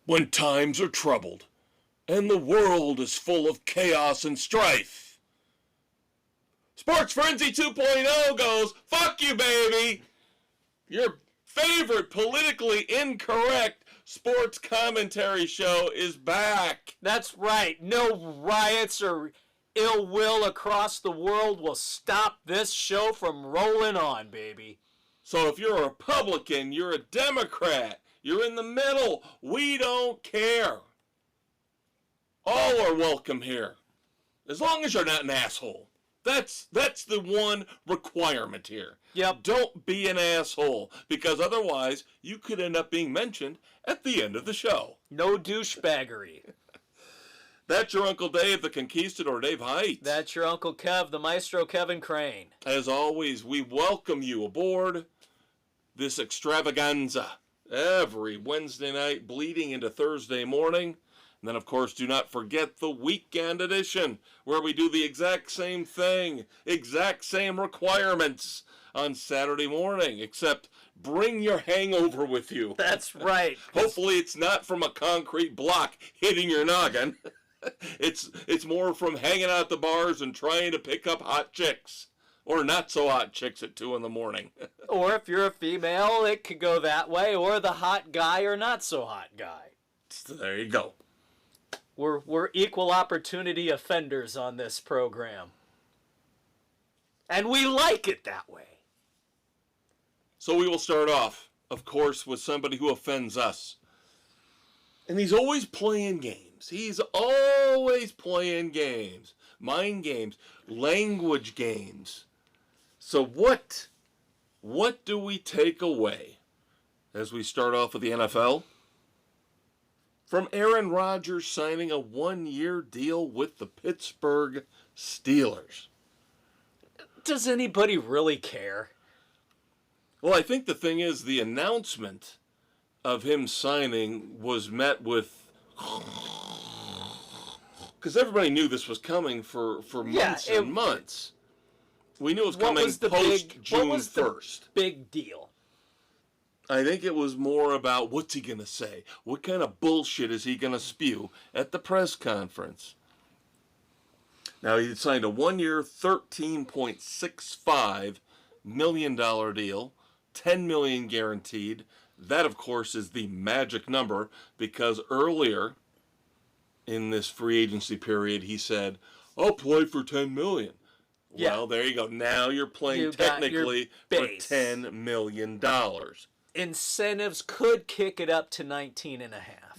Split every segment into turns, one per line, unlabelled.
when times are troubled and the world is full of chaos and strife. Sports Frenzy 2.0 goes, fuck you, baby! Your favorite politically incorrect sports commentary show is back.
That's right. No riots or ill will across the world will stop this show from rolling on, baby.
So if you're a Republican, you're a Democrat, you're in the middle, we don't care. All are welcome here. As long as you're not an asshole. That's the one requirement here.
Yep.
Don't be an asshole, because otherwise you could end up being mentioned at the end of the show.
No douchebaggery.
That's your Uncle Dave, the Conquistador, Dave Height.
That's your Uncle Kev, the Maestro Kevin Crane.
As always, we welcome you aboard this extravaganza every Wednesday night, bleeding into Thursday morning. And then, of course, do not forget the weekend edition, where we do the exact same thing, exact same requirements on Saturday morning, except bring your hangover with you.
That's right.
Hopefully it's not from a concrete block hitting your noggin. It's more from hanging out at the bars and trying to pick up hot chicks. Or not so hot chicks at 2 in the morning.
Or if you're a female, it could go that way. Or the hot guy or not so hot guy.
So there you go.
We're equal opportunity offenders on this program. And we like it that way.
So we will start off, of course, with somebody who offends us. And he's always playing games. He's always playing games. Mind games. Language games. So what do we take away as we start off with the NFL? From Aaron Rodgers signing a 1-year deal with the Pittsburgh Steelers.
Does anybody really care?
Well, I think the thing is, the announcement of him signing was met with... Because everybody knew this was coming for months and months. We knew it was coming post-June 1st.
Big deal.
I think it was more about what's he going to say? What kind of bullshit is he going to spew at the press conference? Now, he signed a 1-year, $13.65 million deal, $10 million guaranteed. That, of course, is the magic number, because earlier in this free agency period, he said, I'll play for $10 million.
Yeah.
Well, there you go. Now you're playing technically for $10 million.
Incentives could kick it up to 19.5.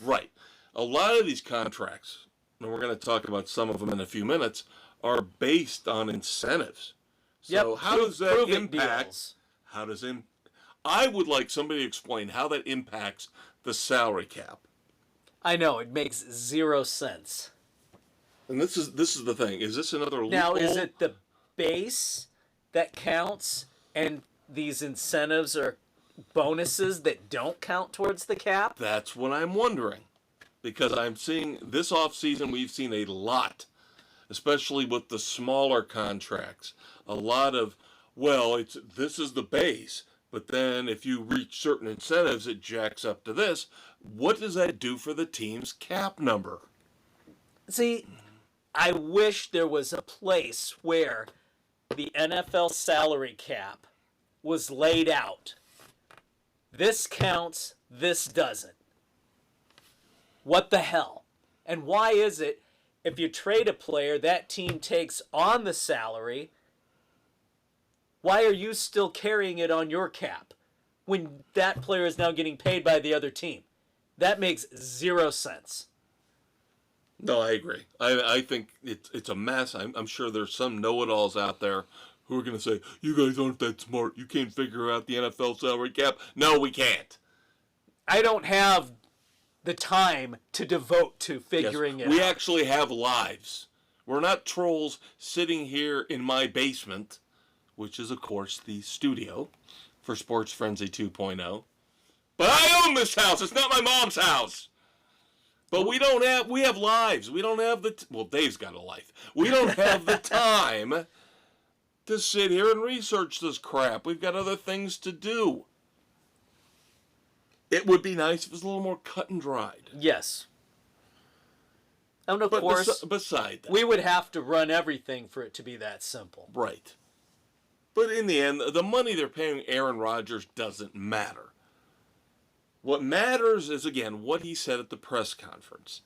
Right. A lot of these contracts, and we're going to talk about some of them in a few minutes, are based on incentives. So how does that impact? I would like somebody to explain how that impacts the salary cap.
I know, it makes 0 sense.
And this is the thing. Is this another loophole?
Now, is it the base that counts, and these incentives are bonuses that don't count towards the cap?
That's what I'm wondering. Because I'm seeing this offseason, we've seen a lot, especially with the smaller contracts. A lot of, this is the base, but then if you reach certain incentives, it jacks up to this. What does that do for the team's cap number?
See, I wish there was a place where the NFL salary cap was laid out. This counts, this doesn't. What the hell? And why is it, if you trade a player, that team takes on the salary, why are you still carrying it on your cap when that player is now getting paid by the other team? That makes 0 sense.
No, I agree. I think it's a mess. I'm sure there's some know-it-alls out there who are going to say, you guys aren't that smart. You can't figure out the NFL salary cap. No, we can't.
I don't have the time to devote to figuring it out.
We actually have lives. We're not trolls sitting here in my basement, which is, of course, the studio for Sports Frenzy 2.0. But I own this house. It's not my mom's house. But we have lives. We don't have Dave's got a life. We don't have the time to sit here and research this crap. We've got other things to do. It would be nice if it was a little more cut and dried.
Yes. And of
But
course,
beside that,
we would have to run everything for it to be that simple.
right. But in the end, the money they're paying Aaron Rodgers doesn't matter. What matters is, again, what he said at the press conference.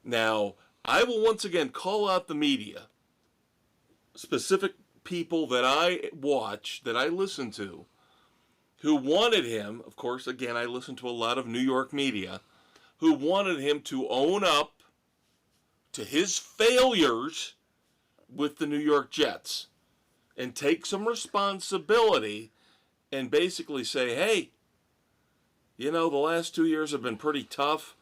Now, I will once again call out the media, specific people that I watch, that I listen to, who wanted him, of course, again, I listen to a lot of New York media, who wanted him to own up to his failures with the New York Jets and take some responsibility and basically say, hey, you know, the last 2 years have been pretty tough,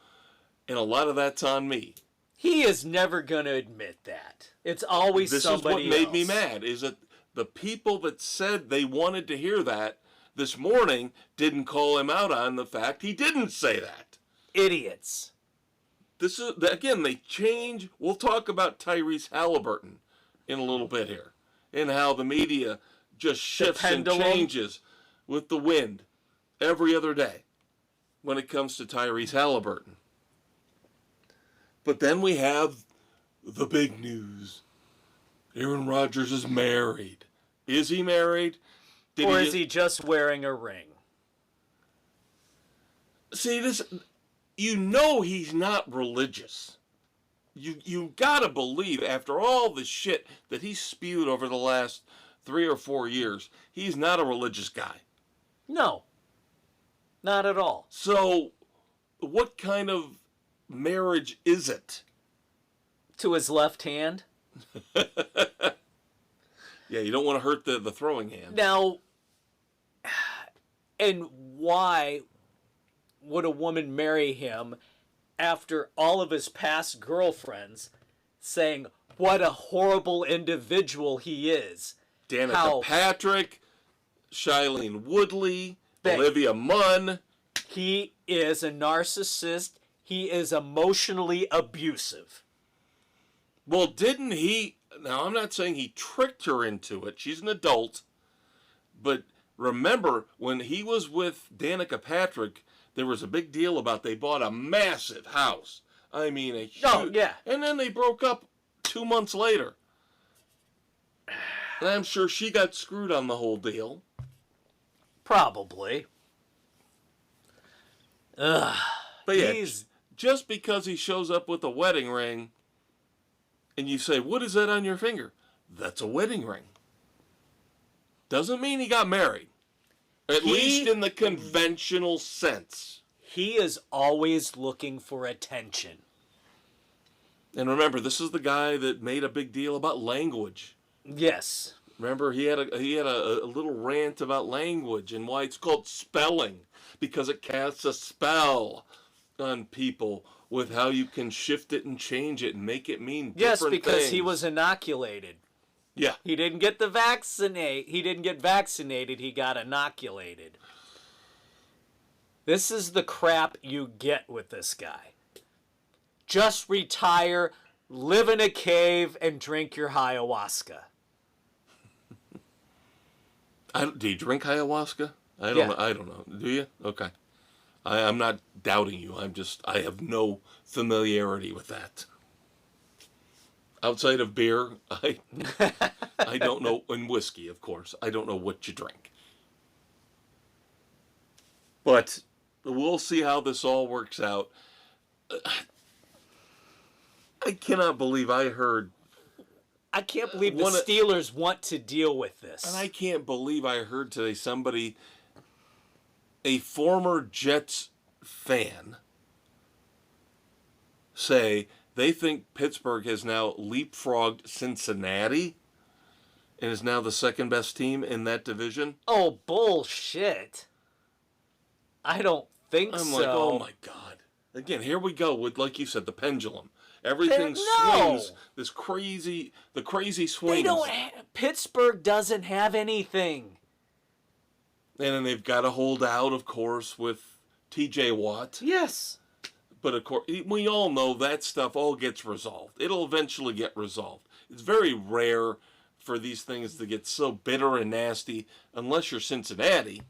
and a lot of that's on me.
He is never going to admit that. It's always somebody else.
This is what made me mad, is that the people that said they wanted to hear that this morning didn't call him out on the fact he didn't say that.
Idiots.
This is, again, they change. We'll talk about Tyrese Halliburton in a little bit here, and how the media just shifts and changes with the wind every other day when it comes to Tyrese Halliburton. But then we have the big news. Aaron Rodgers is married. Is he married?
Or is he just wearing a ring?
See, this, you know he's not religious. You gotta believe, after all the shit that he spewed over the last 3 or 4 years, he's not a religious guy.
No. Not at all.
So, what kind of marriage is it?
To his left hand?
Yeah, you don't want to hurt the throwing hand.
Now, and why would a woman marry him after all of his past girlfriends saying what a horrible individual he is?
Danica Patrick, Shailene Woodley, Olivia Munn.
He is a narcissist. He is emotionally abusive.
Well, didn't he... Now, I'm not saying he tricked her into it. She's an adult. But remember, when he was with Danica Patrick, there was a big deal about they bought a massive house. I mean, a huge...
Oh, yeah.
And then they broke up 2 months later. And I'm sure she got screwed on the whole deal.
Probably. Ugh.
But yeah, just because he shows up with a wedding ring, and you say, what is that on your finger? That's a wedding ring. Doesn't mean he got married. At least in the conventional sense.
He is always looking for attention.
And remember, this is the guy that made a big deal about language.
Yes.
Remember, he had a little rant about language and why it's called spelling, because it casts a spell on people with how you can shift it and change it and make it mean different things.
Yes, because he was inoculated.
Yeah.
He didn't get vaccinated, he got inoculated. This is the crap you get with this guy. Just retire, live in a cave, and drink your ayahuasca.
Do you drink ayahuasca? I don't know. Do you? Okay. I'm not doubting you. I have no familiarity with that. Outside of beer, I don't know, and whiskey, of course. I don't know what you drink. But we'll see how this all works out. I cannot believe I heard...
I can't believe the Steelers want to deal with this.
And I can't believe I heard today somebody, a former Jets fan, say they think Pittsburgh has now leapfrogged Cincinnati and is now the second best team in that division.
Oh, bullshit. I don't think so.
I'm like, oh my God. Again, here we go with, like you said, the pendulum. Everything swings. The crazy swings.
Pittsburgh doesn't have anything.
And then they've got to hold out, of course, with T.J. Watt.
Yes.
But of course, we all know that stuff all gets resolved. It'll eventually get resolved. It's very rare for these things to get so bitter and nasty, unless you're Cincinnati.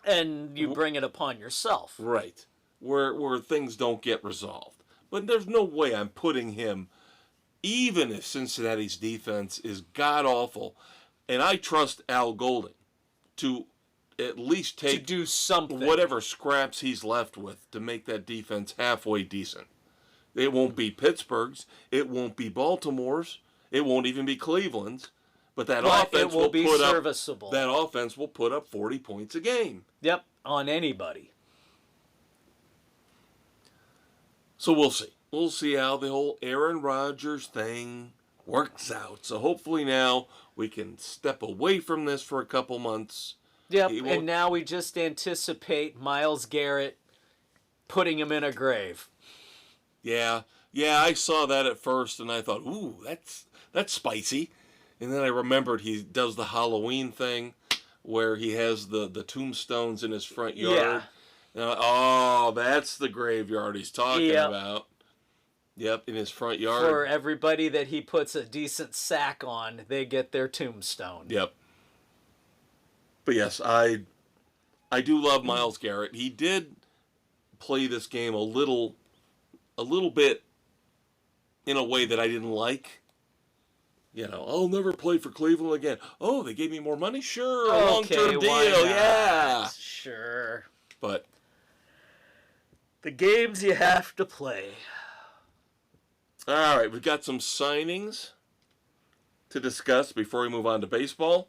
And you bring it upon yourself.
Right. Where things don't get resolved. But there's no way I'm putting him, even if Cincinnati's defense is god-awful, and I trust Al Golden to at least take
to do something.
Whatever scraps he's left with to make that defense halfway decent. It won't be Pittsburgh's. It won't be Baltimore's. It won't even be Cleveland's. But that offense will be
serviceable.
That offense will put up 40 points a game.
Yep, on anybody.
So we'll see. We'll see how the whole Aaron Rodgers thing works out. So hopefully now we can step away from this for a couple months.
Yep, and now we just anticipate Myles Garrett putting him in a grave.
Yeah, I saw that at first, and I thought, ooh, that's spicy. And then I remembered he does the Halloween thing where he has the tombstones in his front yard.
Yeah.
Oh, that's the graveyard he's talking about. Yep, in his front yard.
For everybody that he puts a decent sack on, they get their tombstone.
Yep. But yes, I do love Myles Garrett. He did play this game a little bit in a way that I didn't like. You know, I'll never play for Cleveland again. Oh, they gave me more money? Sure, a long-term deal, yeah.
Sure.
But
the games you have to play.
All right, we've got some signings to discuss before we move on to baseball.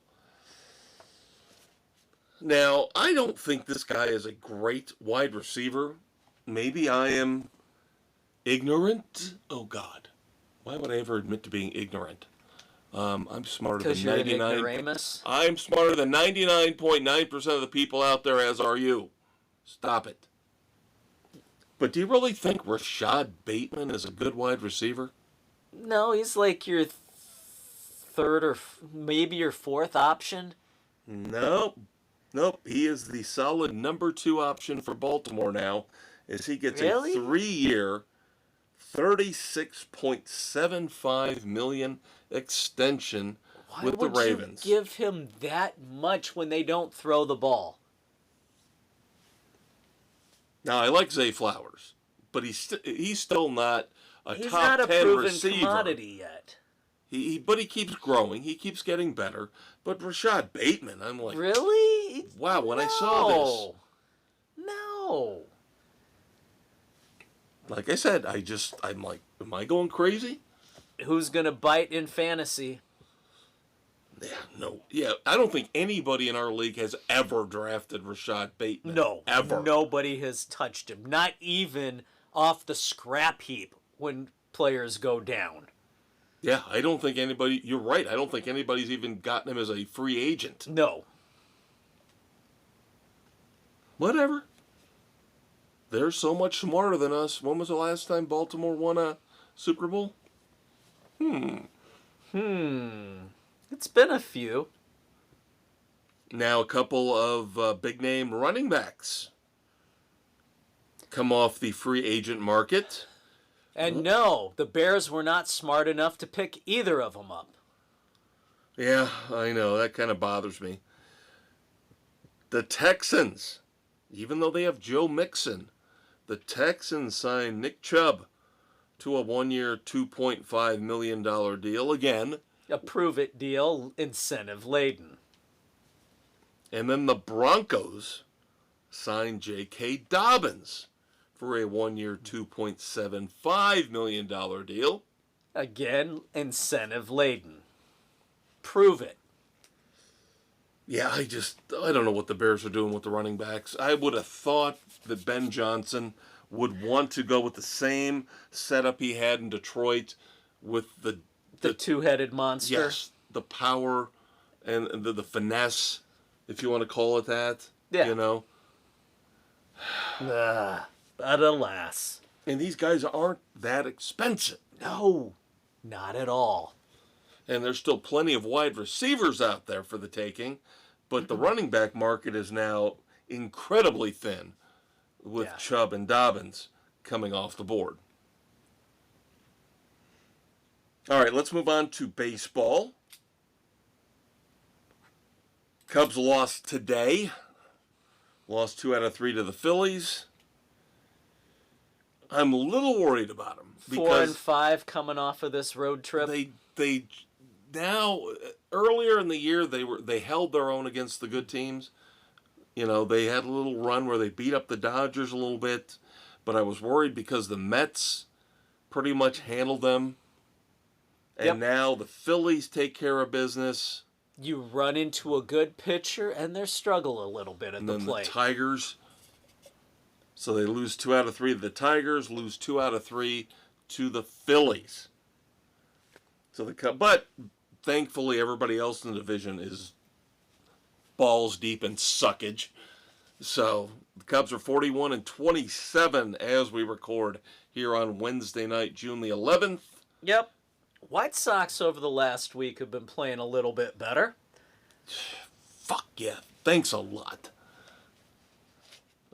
Now, I don't think this guy is a great wide receiver. Maybe I am ignorant. Oh, God. Why would I ever admit to being ignorant? I'm smarter than 99. I'm smarter than 99.9% of the people out there, as are you. Stop it. But do you really think Rashad Bateman is a good wide receiver?
No, he's like your third or maybe your fourth option.
Nope. He is the solid number 2 option for Baltimore now, as he gets a 3-year, $36.75 million extension with the Ravens.
Why would you give him that much when they don't throw the ball?
Now, I like Zay Flowers, but he's still not a
he's
top 10 receiver. He's not a proven
commodity yet.
But he keeps growing. He keeps getting better. But Rashad Bateman, I'm like...
Really?
Wow, when I saw this...
No.
Like I said, I'm like, am I going crazy?
Who's going to bite in fantasy?
Yeah, no. Yeah, I don't think anybody in our league has ever drafted Rashad Bateman.
No.
Ever.
Nobody has touched him. Not even off the scrap heap when players go down.
Yeah, I don't think anybody... You're right. I don't think anybody's even gotten him as a free agent.
No.
Whatever. They're so much smarter than us. When was the last time Baltimore won a Super Bowl?
It's been a few.
Now a couple of big-name running backs come off the free agent market.
And no, the Bears were not smart enough to pick either of them up.
Yeah, I know. That kind of bothers me. The Texans, even though they have Joe Mixon, the Texans signed Nick Chubb to a 1-year, $2.5 million deal. Again,
a prove-it deal, incentive-laden.
And then the Broncos signed J.K. Dobbins for a 1-year, $2.75 million deal.
Again, incentive-laden. Prove it.
Yeah, I don't know what the Bears are doing with the running backs. I would have thought that Ben Johnson would want to go with the same setup he had in Detroit with the
two-headed monster.
Yes, the power and the finesse, if you want to call it that.
Yeah.
You know?
But alas.
And these guys aren't that expensive.
No, not at all.
And there's still plenty of wide receivers out there for the taking, but the running back market is now incredibly thin with Chubb and Dobbins coming off the board. All right, let's move on to baseball. Cubs lost today Lost 2 out of 3 to the Phillies. I'm a little worried about them.
4 and 5 coming off of this road trip.
They now, earlier in the year, they held their own against the good teams. You know, they had a little run where they beat up the Dodgers a little bit, but I was worried because the Mets pretty much handled them. And now the Phillies take care of business.
You run into a good pitcher, and they struggle a little bit at the plate.
And then the Tigers. So they lose 2 out of 3 to the Tigers, lose 2 out of 3 to the Phillies. But thankfully, everybody else in the division is balls deep in suckage. So the Cubs are 41 and 27 as we record here on Wednesday night, June the 11th.
Yep. White Sox over the last week have been playing a little bit better.
Fuck yeah. Thanks a lot.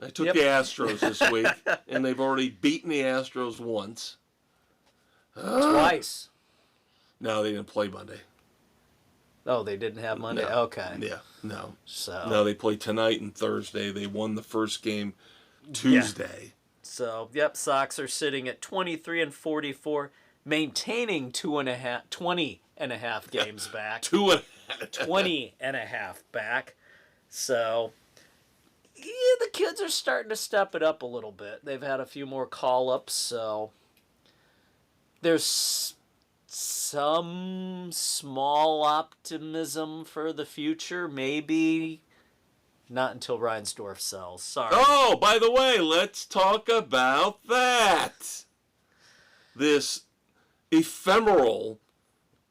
I took the Astros this week, and they've already beaten the Astros once.
Twice.
No, they didn't play Monday.
Oh, they didn't have Monday?
No.
Okay.
Yeah, no.
So
they play tonight and Thursday. They won the first game Tuesday.
Yeah. So, Sox are sitting at 23 and 44, maintaining 20 and a half games back. 20 and a half back. So, the kids are starting to step it up a little bit. They've had a few more call-ups, so there's some small optimism for the future. Maybe not until Reinsdorf sells. Sorry.
Oh, by the way, let's talk about that. This ephemeral,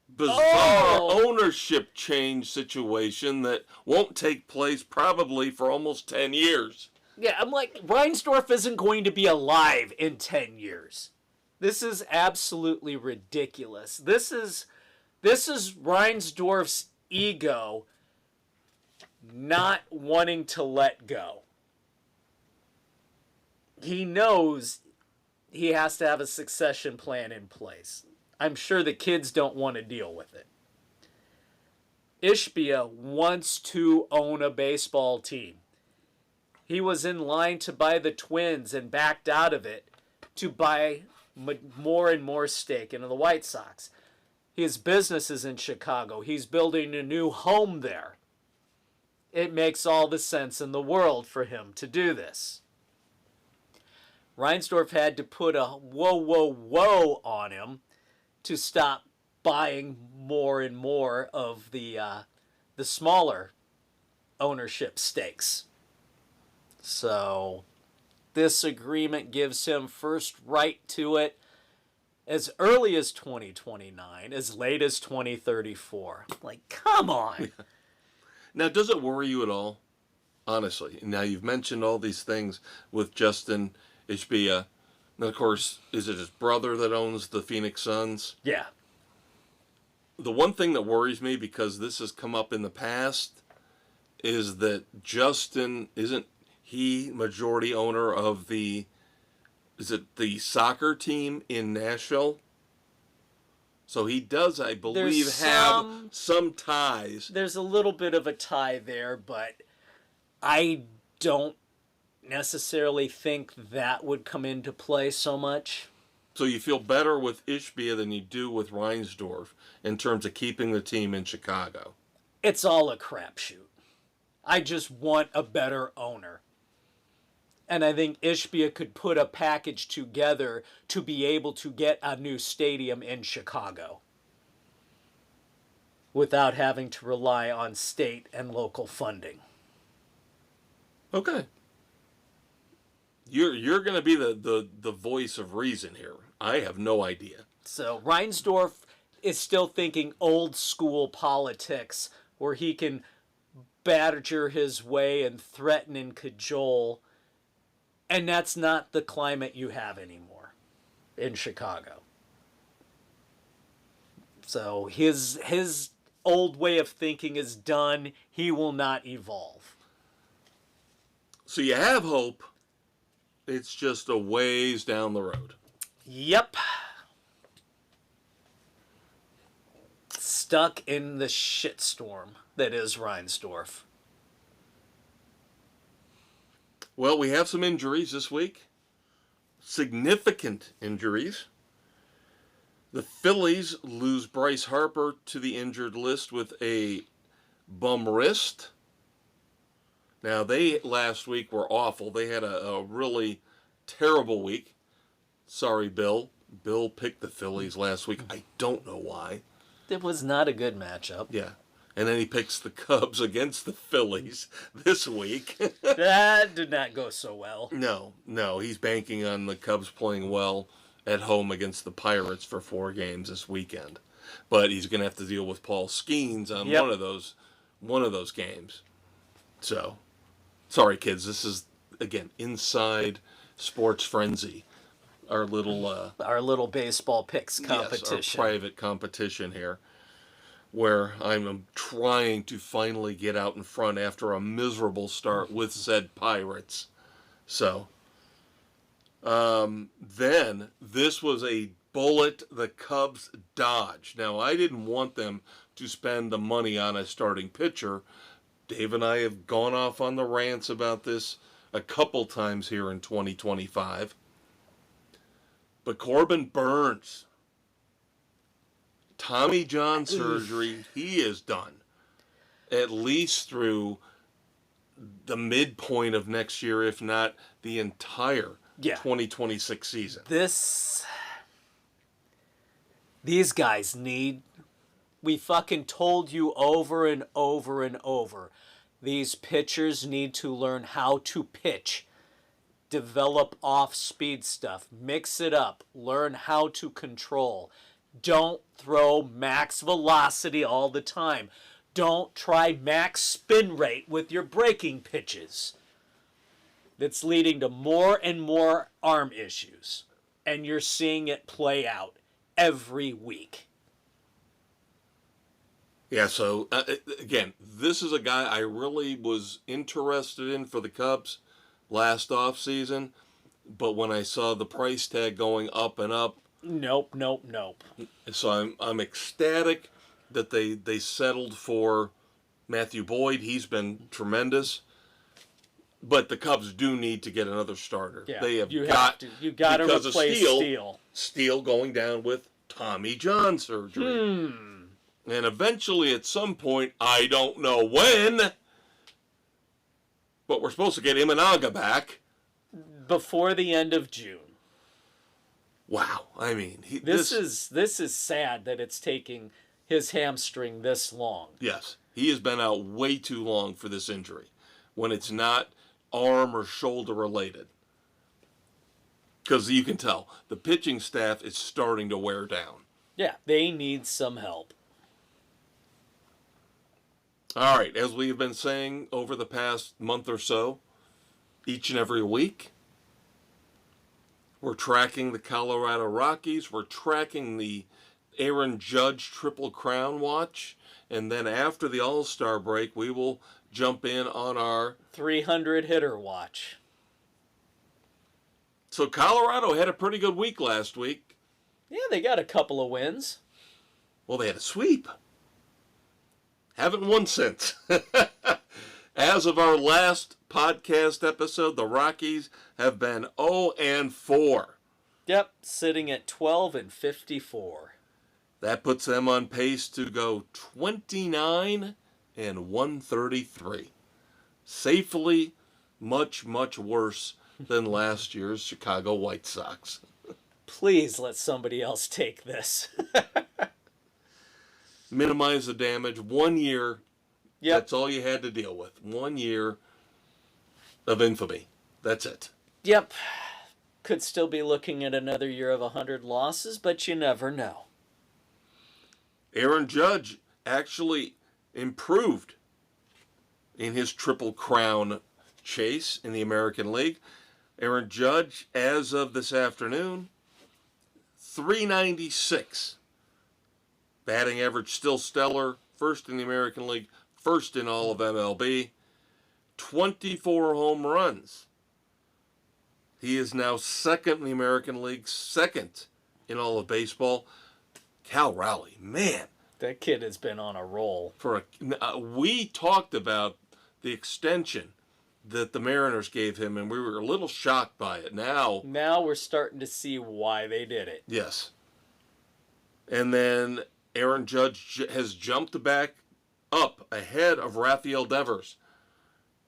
bizarre ownership change situation that won't take place probably for almost 10 years.
Yeah, I'm like, Reinsdorf isn't going to be alive in 10 years. This is absolutely ridiculous. This is Reinsdorf's ego not wanting to let go. He knows he has to have a succession plan in place. I'm sure the kids don't want to deal with it. Ishbia wants to own a baseball team. He was in line to buy the Twins and backed out of it to buy more and more stake into the White Sox. His business is in Chicago. He's building a new home there. It makes all the sense in the world for him to do this. Reinsdorf had to put a whoa on him to stop buying more and more of the smaller ownership stakes. So this agreement gives him first right to it as early as 2029, as late as 2034. Like, come on.
Now, does it worry you at all? Honestly. Now, you've mentioned all these things with Justin Ishbia. And, of course, is it his brother that owns the Phoenix Suns?
Yeah.
The one thing that worries me, because this has come up in the past, is that Justin, isn't he majority owner of the soccer team in Nashville? So he does, I believe, have some ties.
There's a little bit of a tie there, but I don't necessarily think that would come into play so much.
So you feel better with Ishbia than you do with Reinsdorf in terms of keeping the team in Chicago?
It's all a crapshoot. I just want a better owner. And I think Ishbia could put a package together to be able to get a new stadium in Chicago without having to rely on state and local funding.
Okay. You're going to be the voice of reason here. I have no idea.
So Reinsdorf is still thinking old school politics where he can badger his way and threaten and cajole. And that's not the climate you have anymore in Chicago. So his old way of thinking is done. He will not evolve.
So you have hope. It's just a ways down the road.
Yep. Stuck in the shitstorm that is Reinsdorf.
Well, we have some injuries this week. Significant injuries. The Phillies lose Bryce Harper to the injured list with a bum wrist. Now, they last week were awful. They had a really terrible week. Sorry, Bill. Bill picked the Phillies last week. I don't know why.
It was not a good matchup.
Yeah. And then he picks the Cubs against the Phillies this week.
That did not go so well.
No. He's banking on the Cubs playing well at home against the Pirates for 4 games this weekend. But he's going to have to deal with Paul Skeens on one of those games. So, sorry, kids. This is, again, inside Sports Frenzy. Our little
baseball picks competition.
Yes, our private competition here, where I'm trying to finally get out in front after a miserable start with said Pirates. So, then this was a bullet the Cubs dodged. Now, I didn't want them to spend the money on a starting pitcher. Dave and I have gone off on the rants about this a couple times here in 2025. But Corbin Burns, Tommy John surgery, he is done. At least through the midpoint of next year, if not the entire 2026 season.
These guys we fucking told you over and over and over. These pitchers need to learn how to pitch. Develop off-speed stuff. Mix it up. Learn how to control. Don't throw max velocity all the time. Don't try max spin rate with your breaking pitches. That's leading to more and more arm issues. And you're seeing it play out every week.
Yeah, so, again, this is a guy I really was interested in for the Cubs last offseason, but when I saw the price tag going up and up,
nope.
So I'm ecstatic that they settled for Matthew Boyd. He's been tremendous, but the Cubs do need to get another starter.
Yeah,
they have
you
got
to replace Steele.
Steele going down with Tommy John surgery, and eventually at some point, I don't know when. But we're supposed to get Imanaga back
before the end of June.
Wow, I mean,
this is sad that it's taking his hamstring this long.
Yes, he has been out way too long for this injury, when it's not arm or shoulder related. Because you can tell the pitching staff is starting to wear down.
Yeah, they need some help.
All right, as we've been saying over the past month or so, each and every week, we're tracking the Colorado Rockies, we're tracking the Aaron Judge Triple Crown watch, and then after the All-Star break, we will jump in on our
300 hitter watch.
So Colorado had a pretty good week last week.
Yeah, they got a couple of wins.
Well, they had a sweep. Haven't won since. As of our last podcast episode, the Rockies have been 0-4.
Yep, sitting at 12-54.
That puts them on pace to go 29-133. Safely, much, much worse than last year's Chicago White Sox.
Please let somebody else take this.
Minimize the damage. 1 year,
yep.
That's all you had to deal with. 1 year of infamy. That's it.
Yep. Could still be looking at another year of 100 losses, but you never know.
Aaron Judge actually improved in his Triple Crown chase in the American League. Aaron Judge, as of this afternoon, .396. Batting average still stellar. First in the American League. First in all of MLB. 24 home runs. He is now second in the American League. Second in all of baseball. Cal Raleigh, man.
That kid has been on a roll.
We talked about the extension that the Mariners gave him, and we were a little shocked by it. Now
we're starting to see why they did it.
Yes. And then Aaron Judge has jumped back up ahead of Rafael Devers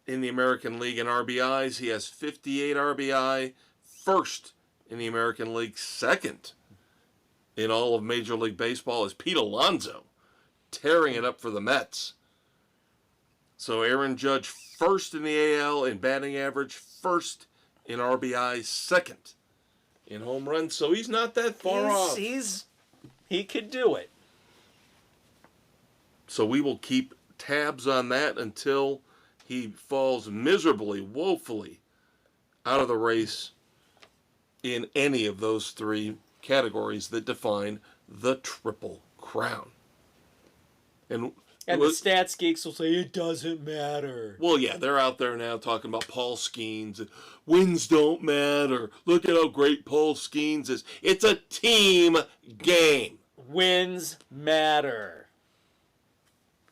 in the American League in RBIs. He has 58 RBI, first in the American League, second in all of Major League Baseball is Pete Alonso, tearing it up for the Mets. So Aaron Judge first in the AL in batting average, first in RBI, second in home runs. So he's not that far off.
He could do it.
So we will keep tabs on that until he falls miserably, woefully out of the race in any of those three categories that define the Triple Crown. And
the stats geeks will say it doesn't matter.
Well, yeah, they're out there now talking about Paul Skeens. Wins don't matter. Look at how great Paul Skeens is. It's a team game.
Wins matter.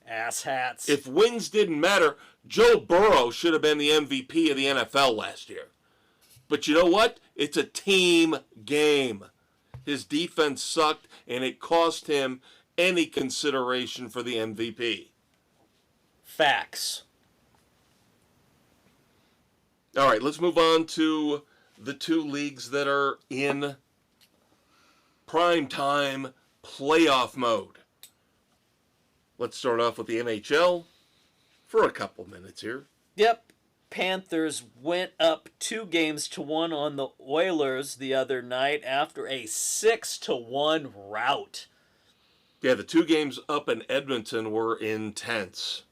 Asshats.
If wins didn't matter, Joe Burrow should have been the MVP of the NFL last year. But you know what? It's a team game. His defense sucked, and it cost him any consideration for the MVP.
Facts.
All right, let's move on to the two leagues that are in prime time playoff mode. Let's start off with the NHL for a couple minutes here.
Yep. Panthers went up 2-1 on the Oilers the other night after a 6-1 rout.
Yeah, the 2 games up in Edmonton were intense.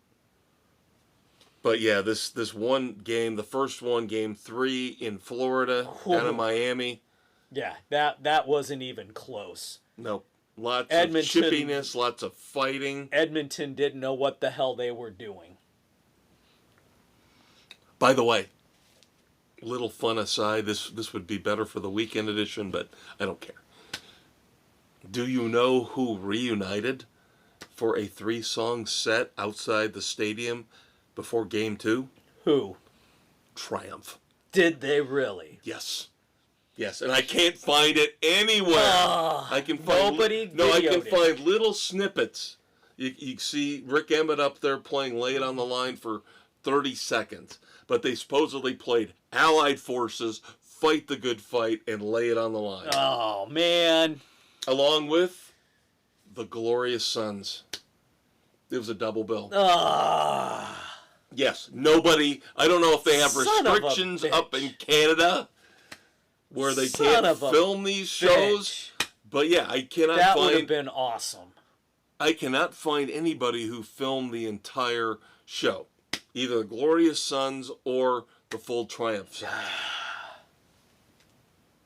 But yeah, this one game, the first one, Game 3 in Florida, down in Miami.
Yeah, that wasn't even close.
No, lots of chippiness, lots of fighting.
Edmonton didn't know what the hell they were doing.
By the way, little fun aside, this would be better for the weekend edition, but I don't care. Do you know who reunited for a 3-song set outside the stadium before Game 2?
Who?
Triumph.
Did they really?
Yes. Yes, and I can't find it anywhere. I can find I can find little snippets. You see Rick Emmett up there playing Lay It on the Line for 30 seconds. But they supposedly played Allied Forces, Fight the Good Fight, and Lay It on the Line.
Oh, man.
Along with the Glorious Sons. It was a double bill. Yes, nobody, I don't know if they have restrictions up in Canada where they can't film these shows. But yeah, I cannot
find... That would have been awesome.
I cannot find anybody who filmed the entire show. Either the Glorious Sons or the full Triumph set.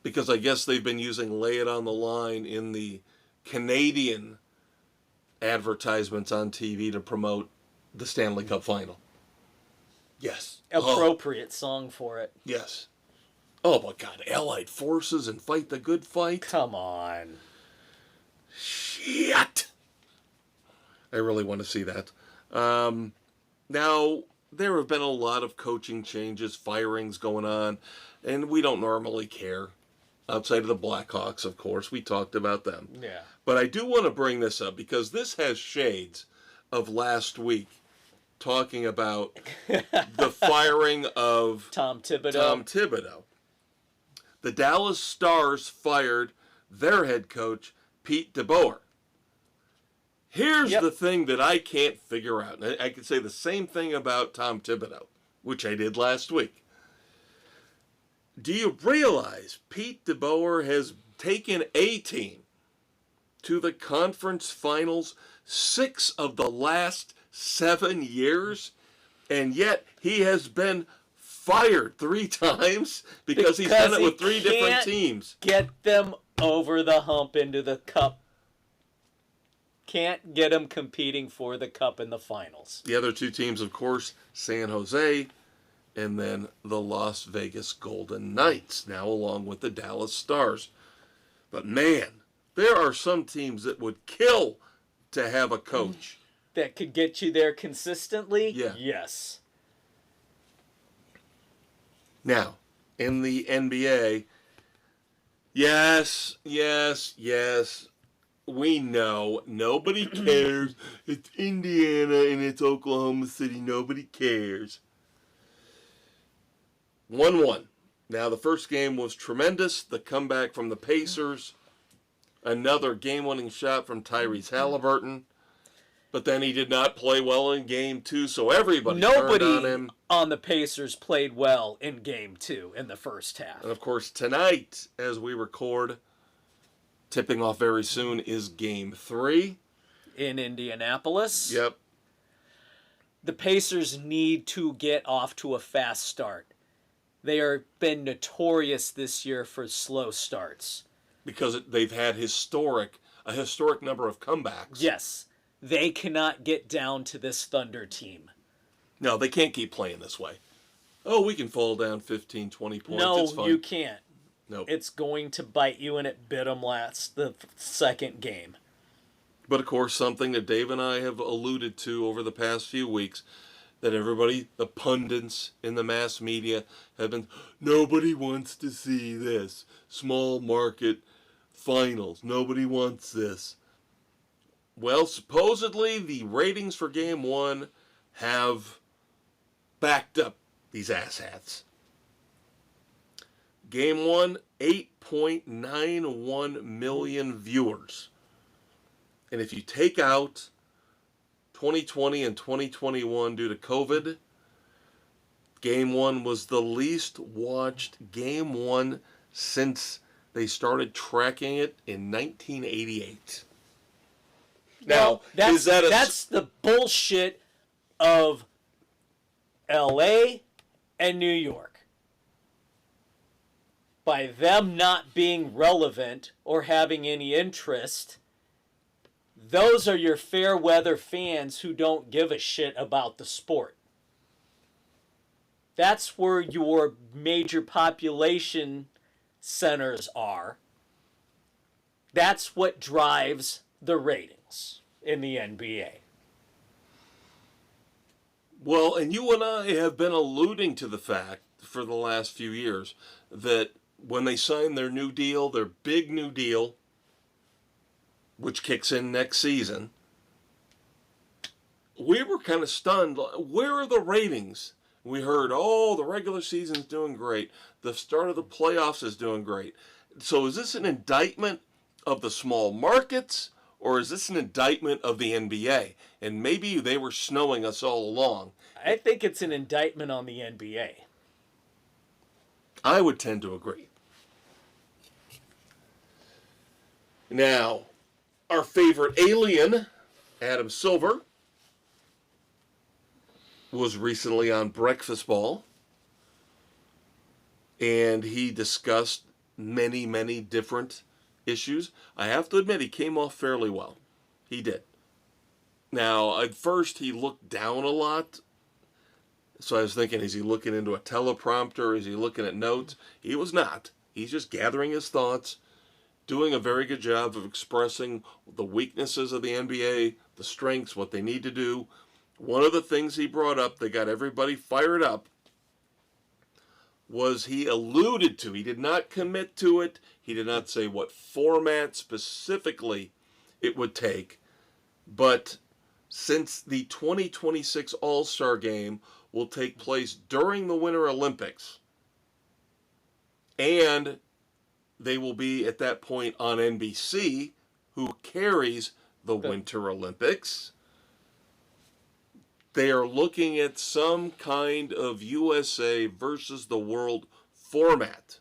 Because I guess they've been using Lay It on the Line in the Canadian advertisements on TV to promote the Stanley Cup Final. Yes.
Appropriate song for it.
Yes. Oh my God, Allied Forces and Fight the Good Fight?
Come on.
Shit! I really want to see that. Now, there have been a lot of coaching changes, firings going on, and we don't normally care. Outside of the Blackhawks, of course, we talked about them.
Yeah.
But I do want to bring this up because this has shades of last week talking about the firing of
Tom Thibodeau.
The Dallas Stars fired their head coach, Pete DeBoer. Here's the thing that I can't figure out. And I could say the same thing about Tom Thibodeau, which I did last week. Do you realize Pete DeBoer has taken a team to the conference finals 6 of the last 7 years, and yet he has been fired 3 times because he's done it with 3 different teams.
Get them over the hump into the cup. Can't get them competing for the cup in the finals.
The other 2 teams, of course, San Jose and then the Las Vegas Golden Knights, now along with the Dallas Stars. But man, there are some teams that would kill to have a coach
that could get you there consistently.
Yeah.
Yes.
Now, in the NBA, yes, we know nobody cares. It's Indiana and it's Oklahoma City. Nobody cares. 1-1. Now, the first game was tremendous. The comeback from the Pacers. Another game-winning shot from Tyrese Halliburton. But then he did not play well in Game 2, so everybody turned on him.
Nobody on the Pacers played well in Game 2 in the first half.
And, of course, tonight, as we record, tipping off very soon, is Game 3.
In Indianapolis.
Yep.
The Pacers need to get off to a fast start. They have been notorious this year for slow starts.
Because they've had a historic number of comebacks.
Yes. They cannot get down to this Thunder team.
No, they can't keep playing this way. Oh, we can fall down 15, 20 points.
No,
it's fine.
you can't.
Nope.
It's going to bite you, and it bit them the second game.
But, of course, something that Dave and I have alluded to over the past few weeks, that everybody, the pundits in the mass media, have been, nobody wants to see this. Small market finals. Nobody wants this. Well, supposedly the ratings for Game 1 have backed up these asshats. Game 1, 8.91 million viewers. And if you take out 2020 and 2021 due to COVID, Game 1 was the least watched Game 1 since they started tracking it in 1988. Now,
that's the bullshit of L.A. and New York. By them not being relevant or having any interest, those are your fair weather fans who don't give a shit about the sport. That's where your major population centers are. That's what drives the ratings in the NBA.
Well, and you and I have been alluding to the fact for the last few years that when they sign their new deal, their big new deal, which kicks in next season, we were kind of stunned. Where are the ratings? We heard, oh, the regular season's doing great. The start of the playoffs is doing great. So is this an indictment of the small markets, or is this an indictment of the NBA? And maybe they were snowing us all along.
I think it's an indictment on the NBA.
I would tend to agree. Now, our favorite alien, Adam Silver, was recently on Breakfast Ball, and he discussed many, many different issues. I have to admit, he came off fairly well. He did. Now, at first, he looked down a lot, so I was thinking, is he looking into a teleprompter? Is he looking at notes? He was not. He's just gathering his thoughts, doing a very good job of expressing the weaknesses of the NBA, the strengths, what they need to do. One of the things he brought up that got everybody fired up was he alluded to, he did not commit to it, he did not say what format specifically it would take, but since the 2026 All-Star Game will take place during the Winter Olympics, and they will be at that point on NBC, who carries the Winter Olympics, they are looking at some kind of USA versus the world format.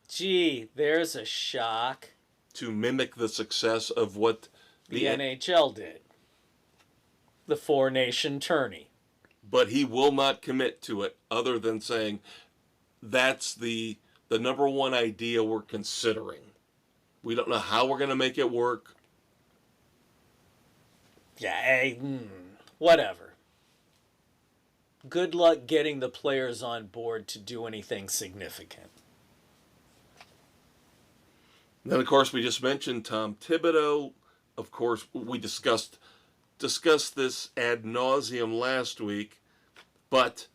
Gee, there's a shock.
To mimic the success of what
the NHL did. The four-nation tourney.
But he will not commit to it other than saying that's the number one idea we're considering. We don't know how we're going to make it work.
Yeah, whatever. Good luck getting the players on board to do anything significant.
Then, of course, we just mentioned Tom Thibodeau. Of course, we discussed this ad nauseum last week, but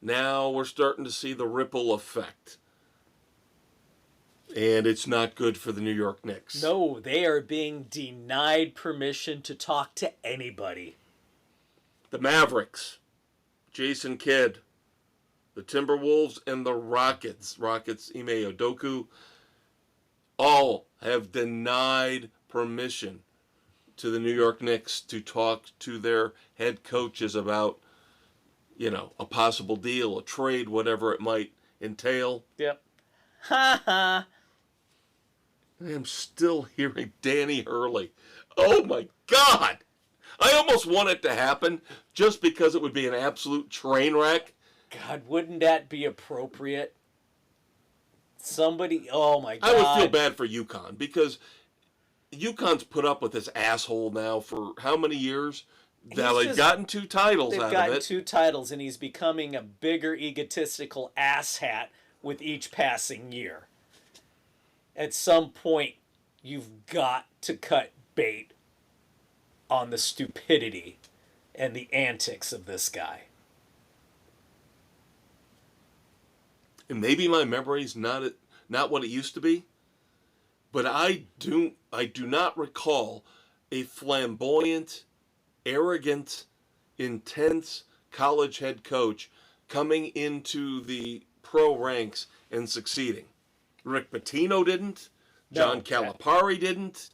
Now we're starting to see the ripple effect. And it's not good for the New York Knicks.
No, they are being denied permission to talk to anybody.
The Mavericks, Jason Kidd, the Timberwolves, and the Rockets, Ime Udoka, all have denied permission to the New York Knicks to talk to their head coaches about, a possible deal, a trade, whatever it might entail.
Yep. Ha ha.
I am still hearing Danny Hurley. Oh my God! I almost want it to happen just because it would be an absolute train wreck.
God, wouldn't that be appropriate? Somebody, oh my God.
I would feel bad for UConn because UConn's put up with this asshole now for how many years? Now they've gotten 2 titles out of it.
They've gotten 2 titles, and he's becoming a bigger egotistical asshat with each passing year. At some point, you've got to cut bait on the stupidity and the antics of this guy.
And maybe my memory's not what it used to be, but I do not recall a flamboyant, arrogant, intense college head coach coming into the pro ranks and succeeding. Rick Pitino didn't. John Calipari didn't.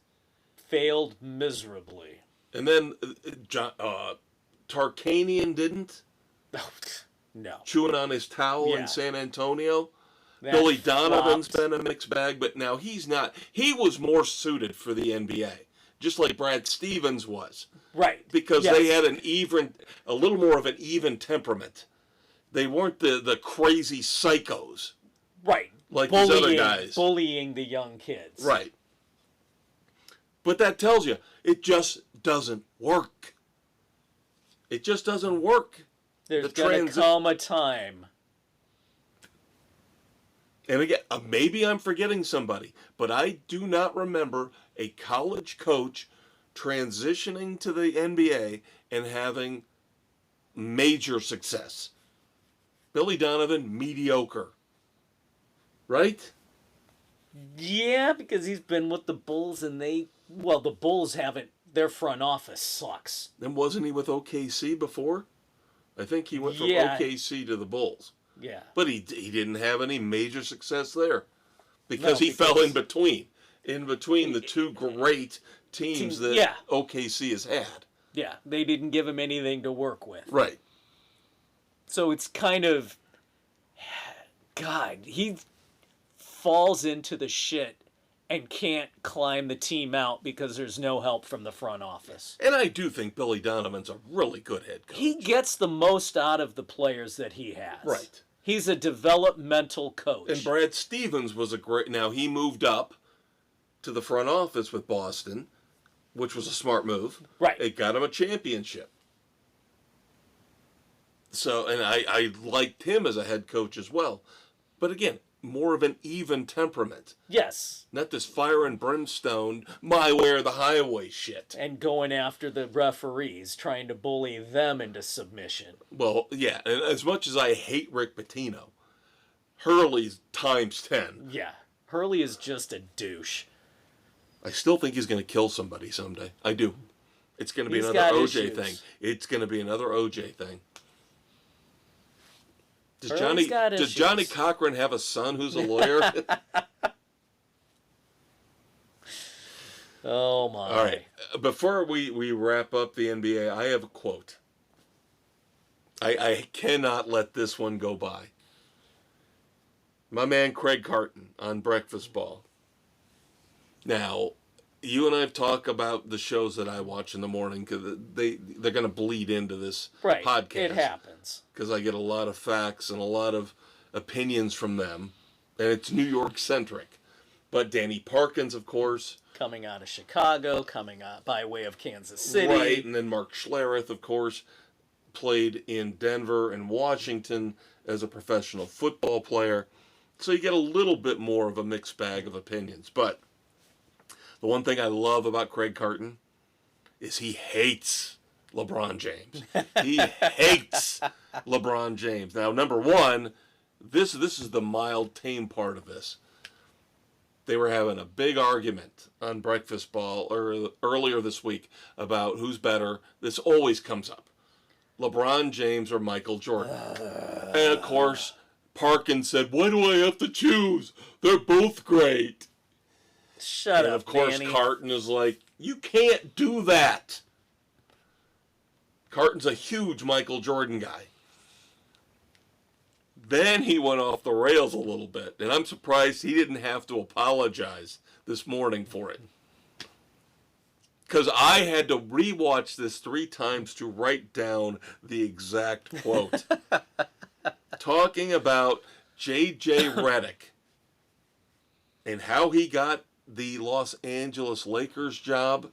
Failed miserably.
And then Tarkanian didn't.
No.
Chewing on his towel in San Antonio. Billy Donovan's been a mixed bag, but now he's not. He was more suited for the NBA, just like Brad Stevens was.
Right.
Because they had a little more of an even temperament. They weren't the crazy psychos.
Right.
Like these other guys.
Bullying the young kids.
Right. But that tells you, it just doesn't work. It just doesn't work.
There's going to come a time.
And again, maybe I'm forgetting somebody, but I do not remember a college coach transitioning to the NBA and having major success. Billy Donovan, mediocre. Right?
Yeah, because he's been with the Bulls and the Bulls haven't, their front office sucks.
Then wasn't he with OKC before? I think he went from OKC to the Bulls.
Yeah.
But he didn't have any major success there because he fell in between the 2 great teams that OKC has had.
Yeah, they didn't give him anything to work with.
Right.
So it's kind of, God, he falls into the shit and can't climb the team out because there's no help from the front office.
And I do think Billy Donovan's a really good head coach.
He gets the most out of the players that he has.
Right.
He's a developmental coach.
And Brad Stevens was now he moved up to the front office with Boston, which was a smart move.
Right.
It got him a championship. So, and I liked him as a head coach as well. But again, more of an even temperament.
Yes.
Not this fire and brimstone, my way or the highway shit.
And going after the referees, trying to bully them into submission.
Well, yeah, and as much as I hate Rick Pitino, Hurley's times 10.
Yeah. Hurley is just a douche.
I still think he's going to kill somebody someday. I do. It's going to be another OJ thing. It's going to be another OJ thing. Does Johnny Cochran have a son who's a lawyer?
Oh, my.
All right. Before we wrap up the NBA, I have a quote. I cannot let this one go by. My man Craig Carton on Breakfast Ball. Now, you and I have talked about the shows that I watch in the morning because they're going to bleed into this podcast.
It happens.
Because I get a lot of facts and a lot of opinions from them. And it's New York-centric. But Danny Parkins, of course.
Coming out of Chicago, coming out by way of Kansas City.
Right, and then Mark Schlereth, of course, played in Denver and Washington as a professional football player. So you get a little bit more of a mixed bag of opinions. But the one thing I love about Craig Carton is he hates LeBron James. He hates LeBron James. Now, number one, this is the mild, tame part of this. They were having a big argument on Breakfast Ball earlier this week about who's better. This always comes up. LeBron James or Michael Jordan. And, of course, Parkin said, why do I have to choose? They're both great.
Shut
and
up,
of course,
Danny.
Carton is like, you can't do that. Carton's a huge Michael Jordan guy. Then he went off the rails a little bit, and I'm surprised he didn't have to apologize this morning for it. Because I had to rewatch this 3 times to write down the exact quote. Talking about J.J. Redick and how he got the Los Angeles Lakers job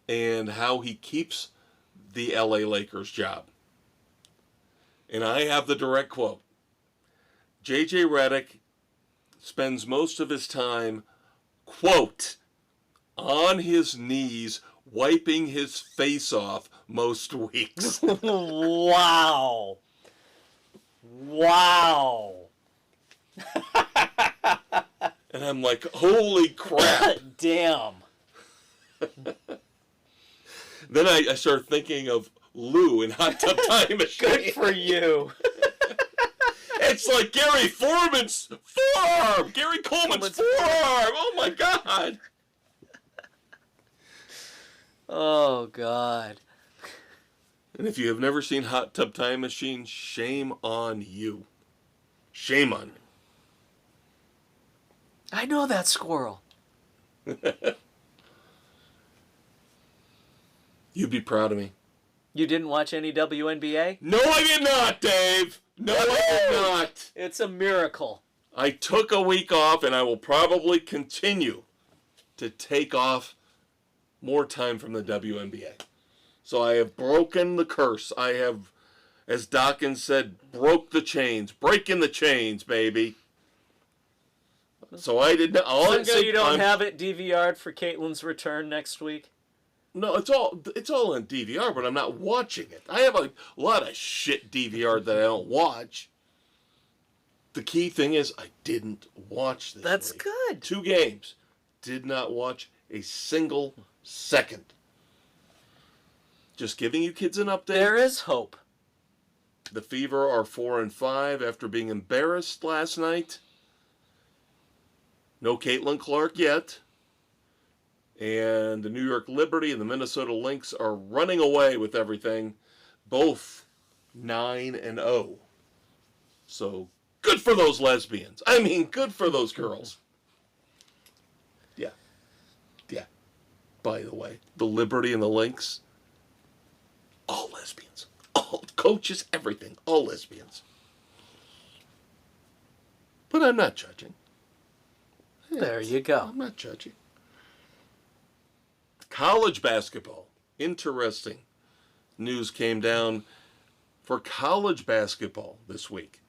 and how he keeps the L.A. Lakers job. And I have the direct quote. J.J. Redick spends most of his time, quote, on his knees, wiping his face off most weeks.
Wow. Wow.
And I'm like, holy crap.
Damn.
Then I started thinking of Lou in Hot Tub Time Machine.
Good for you.
It's like Gary Foreman's forearm. Gary Coleman's forearm. Oh, my God.
Oh, God.
And if you have never seen Hot Tub Time Machine, shame on you. Shame on you.
I know that squirrel.
You'd be proud of me.
You didn't watch any WNBA?
No, I did not, Dave. No, I did not.
It's a miracle.
I took a week off, and I will probably continue to take off more time from the WNBA. So I have broken the curse. I have, as Dawkins said, broke the chains. Breaking the chains, baby. So I did not.
So you don't have it DVR'd for Caitlin's return next week?
No, it's all on DVR, but I'm not watching it. I have a lot of shit DVR that I don't watch. The key thing is I didn't watch this.
That's
week.
good.
2 games. Did not watch a single second. Just giving you kids an update.
There is hope.
The Fever are 4-5 after being embarrassed last night. No Caitlin Clark yet. And the New York Liberty and the Minnesota Lynx are running away with everything. Both 9-0. So good for those lesbians. I mean, good for those girls. Yeah. Yeah. By the way, the Liberty and the Lynx, all lesbians. All coaches, everything. All lesbians. But I'm not judging.
There you go.
I'm not judging. College basketball. Interesting news came down for college basketball this week.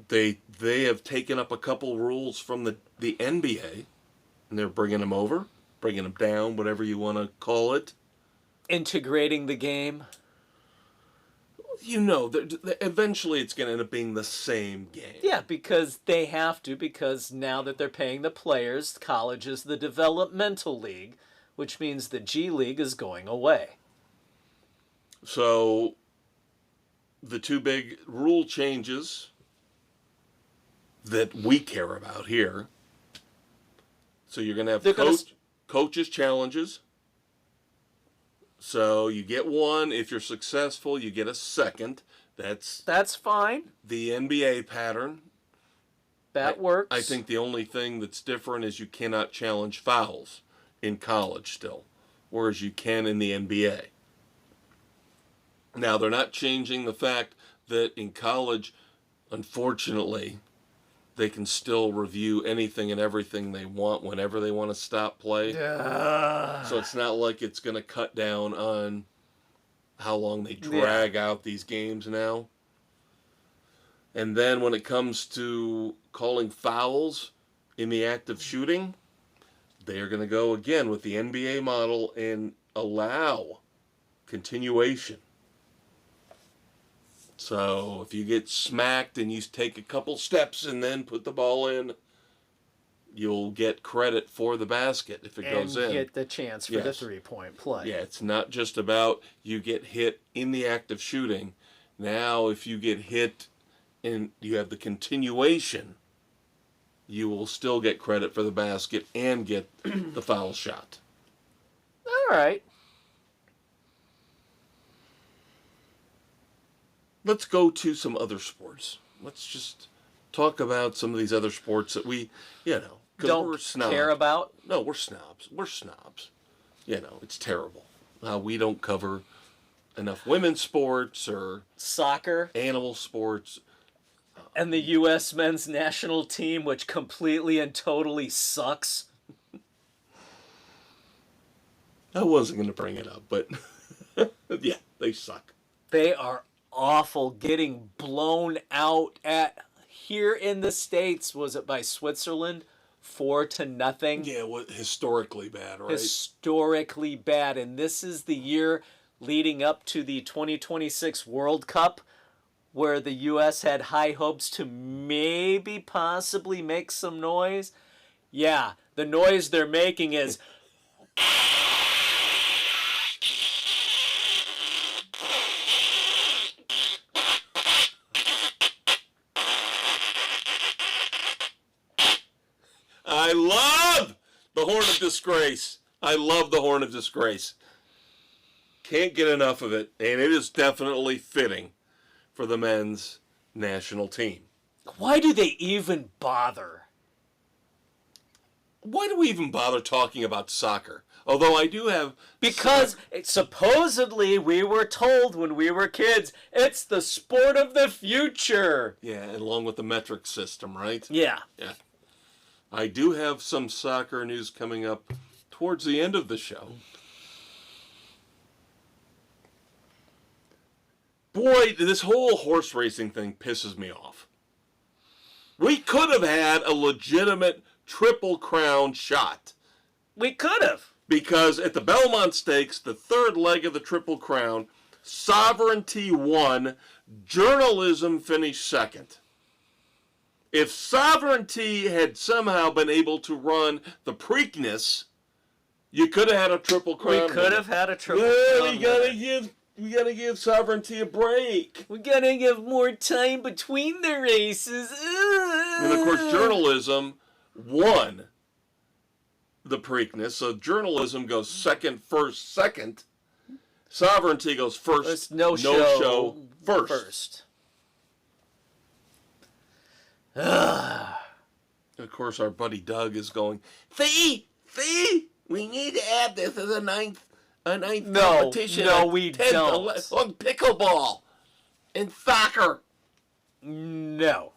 They have taken up a couple rules from the NBA, and they're bringing them over, bringing them down, whatever you want to call it.
Integrating the game.
You know, eventually it's going to end up being the same game.
Yeah, because they have to, because now that they're paying the players, college is the developmental league, which means the G League is going away.
So, the 2 big rule changes that we care about here. So you're going to have coaches challenges. So you get 1. If you're successful, you get a second. That's
fine.
The NBA pattern.
That works.
I think the only thing that's different is you cannot challenge fouls in college still, whereas you can in the NBA. Now, they're not changing the fact that in college, unfortunately, they can still review anything and everything they want whenever they want to stop play. So it's not like it's going to cut down on how long they drag out these games now. And then when it comes to calling fouls in the act of shooting, they are going to go again with the NBA model and allow continuation. So if you get smacked and you take a couple steps and then put the ball in, you'll get credit for the basket if it goes in.
And get the chance for the 3-point play.
Yeah, it's not just about you get hit in the act of shooting. Now, if you get hit and you have the continuation, you will still get credit for the basket and get the foul shot.
All right.
Let's go to some other sports. Let's just talk about some of these other sports that we,
don't care about.
No, we're snobs. We're snobs. It's terrible. We don't cover enough women's sports or
soccer,
animal sports.
And the U.S. men's national team, which completely and totally sucks.
I wasn't going to bring it up, but yeah, they suck.
They are awful, getting blown out at here in the States. Was it by Switzerland? 4-0.
Yeah, historically bad, right?
Historically bad. And this is the year leading up to the 2026 World Cup, where the U.S. had high hopes to maybe possibly make some noise. Yeah, the noise they're making is...
I love the Horn of Disgrace. I love the Horn of Disgrace. Can't get enough of it, and it is definitely fitting for the men's national team.
Why do they even bother?
Why do we even bother talking about soccer? Although I do have...
Because supposedly we were told when we were kids, it's the sport of the future.
Yeah, along with the metric system, right?
Yeah.
Yeah. I do have some soccer news coming up towards the end of the show. Boy, this whole horse racing thing pisses me off. We could have had a legitimate Triple Crown shot.
We could have.
Because at the Belmont Stakes, the third leg of the Triple Crown, Sovereignty won, Journalism finished second. If Sovereignty had somehow been able to run the Preakness, you could have had a Triple Crown.
We could have had a Triple Crown.
We gotta give Sovereignty a break.
We gotta give more time between the races.
And of course, Journalism won the Preakness. So Journalism goes second, first, second. Sovereignty goes first,
no show,
first. Of course, our buddy Doug is going, see, we need to add this as a ninth competition.
No, we don't.
On pickleball and soccer.
No.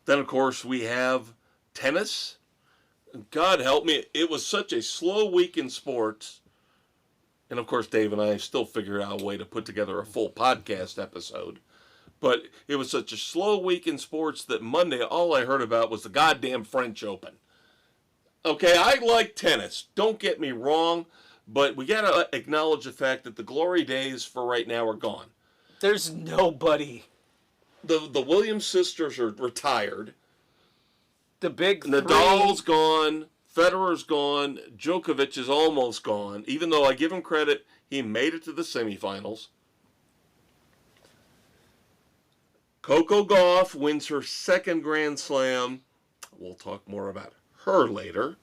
Then, of course, we have tennis. God help me, it was such a slow week in sports. And, of course, Dave and I still figured out a way to put together a full podcast episode. But it was such a slow week in sports that Monday, all I heard about was the goddamn French Open. Okay, I like tennis. Don't get me wrong. But we got to acknowledge the fact that the glory days for right now are gone.
There's nobody.
The Williams sisters are retired.
The big
Nadal's gone. Federer's gone. Djokovic is almost gone. Even though I give him credit, he made it to the semifinals. Coco Gauff wins her second Grand Slam. We'll talk more about her later.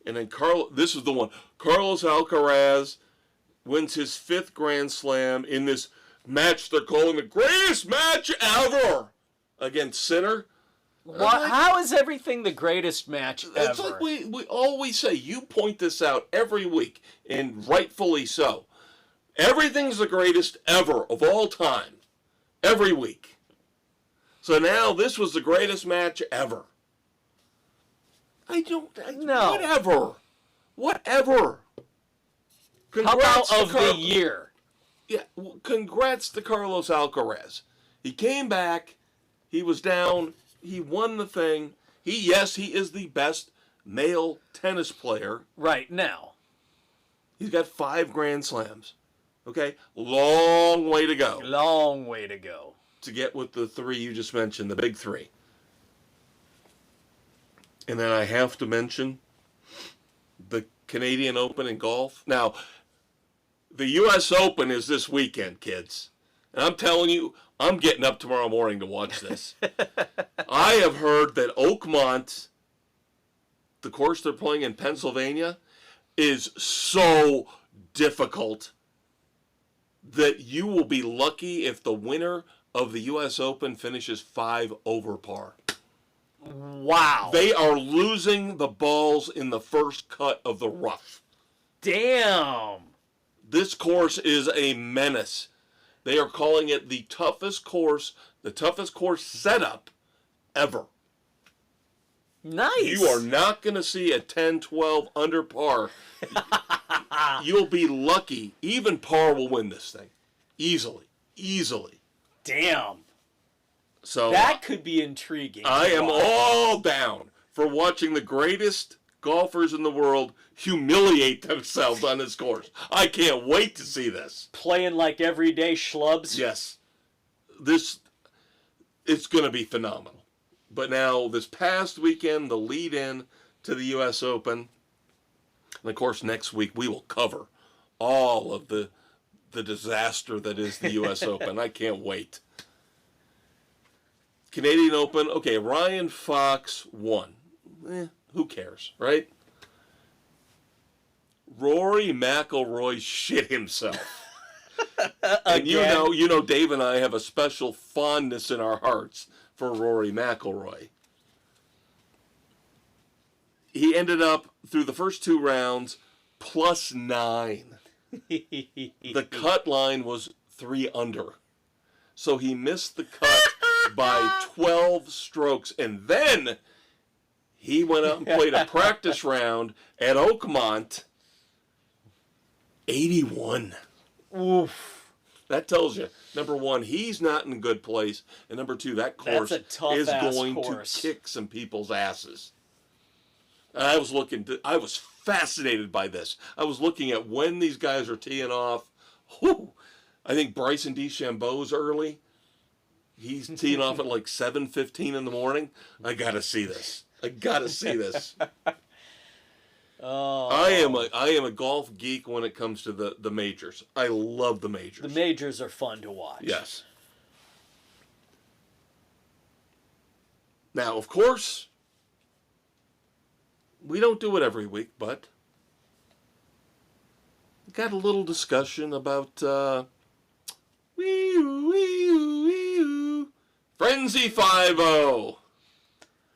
And then this is the one. Carlos Alcaraz wins his fifth Grand Slam in this match they're calling the greatest match ever against Sinner.
How is everything the greatest match ever?
It's like we always say. You point this out every week, and rightfully so. Everything's the greatest ever of all time. Every week. So now this was the greatest match ever.
No.
Whatever.
How about of the year?
Yeah, congrats to Carlos Alcaraz. He came back. He was down. He won the thing. He is the best male tennis player.
Right now.
He's got 5 Grand Slams. Okay? Long way to go.
Long way to go.
To get with the 3 you just mentioned, the big 3. And then I have to mention the Canadian Open in golf. Now, the U.S. Open is this weekend, kids. And I'm telling you, I'm getting up tomorrow morning to watch this. I have heard that Oakmont, the course they're playing in Pennsylvania, is so difficult that you will be lucky if the winner of the U.S. Open finishes 5 over par.
Wow.
They are losing the balls in the first cut of the rough.
Damn.
This course is a menace. They are calling it the toughest course setup ever.
Nice.
You are not going to see a 10-12 under par. You'll be lucky. Even par will win this thing. Easily.
Damn.
So
that could be intriguing.
I am all down for watching the greatest golfers in the world humiliate themselves on this course. I can't wait to see this.
Playing like everyday schlubs.
Yes. It's going to be phenomenal. But now, this past weekend, the lead-in to the U.S. Open, and of course, next week we will cover all of the disaster that is the U.S. Open. I can't wait. Canadian Open, okay, Ryan Fox won. Who cares, right? Rory McIlroy shit himself. And you know, Dave and I have a special fondness in our hearts for Rory McIlroy. He ended up, through the first 2 rounds, +9. The cut line was 3 under. So he missed the cut by 12 strokes. And then he went out and played a practice round at Oakmont. 81.
Oof.
That tells you, number 1, he's not in a good place. And number 2, that course is going to kick some people's asses. And I was fascinated by this. I was looking at when these guys are teeing off. Whew, I think Bryson DeChambeau's early. He's teeing off at like 7:15 in the morning. I got to see this.
Oh.
I am a golf geek when it comes to the majors. I love the majors.
The majors are fun to watch.
Yes. Now, of course, we don't do it every week, but we got a little discussion about Frenzy 5-0.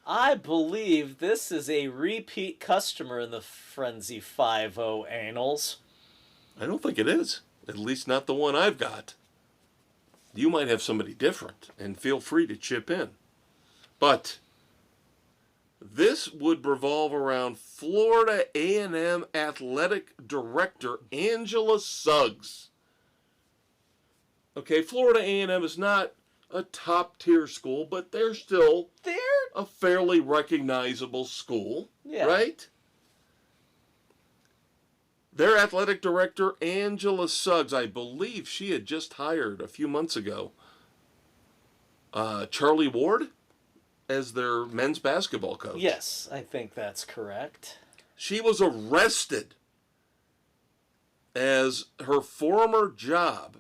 I believe this is a repeat customer in the Frenzy 5-0 annals.
I don't think it is. At least not the one I've got. You might have somebody different, and feel free to chip in. But this would revolve around Florida A&M athletic director Angela Suggs. Okay, Florida A&M is not a top-tier school, but they're still a fairly recognizable school, right? Their athletic director, Angela Suggs, I believe she had just hired a few months ago Charlie Ward as their men's basketball coach.
Yes, I think that's correct.
She was arrested as her former job.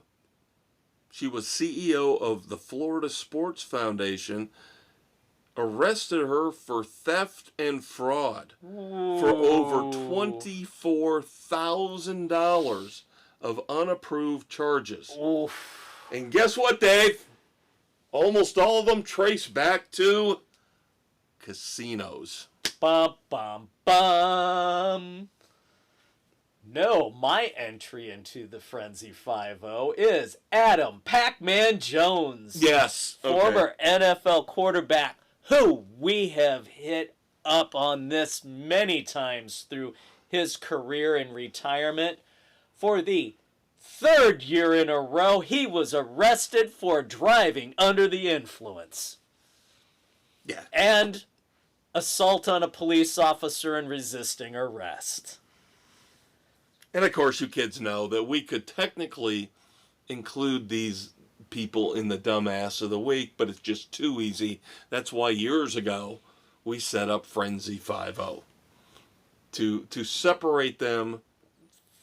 She was CEO of the Florida Sports Foundation, arrested her for theft and fraud for over $24,000 of unapproved charges.
Oof.
And guess what, Dave? Almost all of them trace back to casinos.
Bum, bum, bum. No, my entry into the Frenzy 5-0 is Adam Pac-Man Jones.
Yes. Okay.
Former NFL quarterback who we have hit up on this many times through his career in retirement. For the 3rd year in a row, he was arrested for driving under the influence.
Yeah.
And assault on a police officer and resisting arrest.
And of course, you kids know that we could technically include these people in the dumbass of the week, but it's just too easy. That's why years ago we set up Frenzy 5-0 to separate them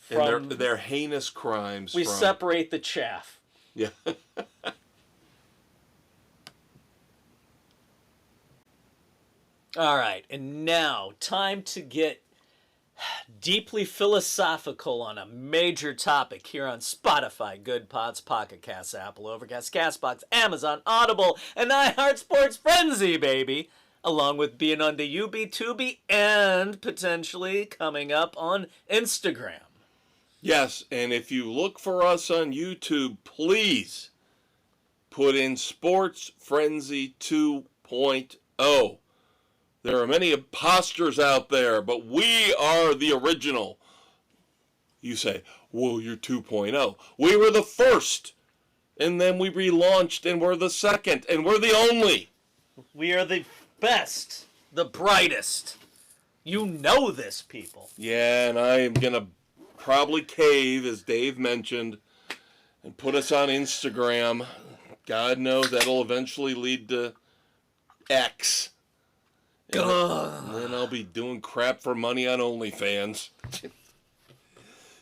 and their heinous crimes.
We separate the chaff.
Yeah.
All right, and now time to get deeply philosophical on a major topic here on Spotify, Good Pods, Pocket Casts, Apple, Overcast, Castbox, Amazon, Audible, and iHeart Sports Frenzy, baby. Along with being on the UB2B and potentially coming up on Instagram.
Yes, and if you look for us on YouTube, please put in Sports Frenzy 2.0. There are many imposters out there, but we are the original. You say, well, you're 2.0. We were the first, and then we relaunched, and we're the second, and we're the only.
We are the best, the brightest. You know this, people.
Yeah, and I am going to probably cave, as Dave mentioned, and put us on Instagram. God knows that'll eventually lead to X. And then I'll be doing crap for money on OnlyFans.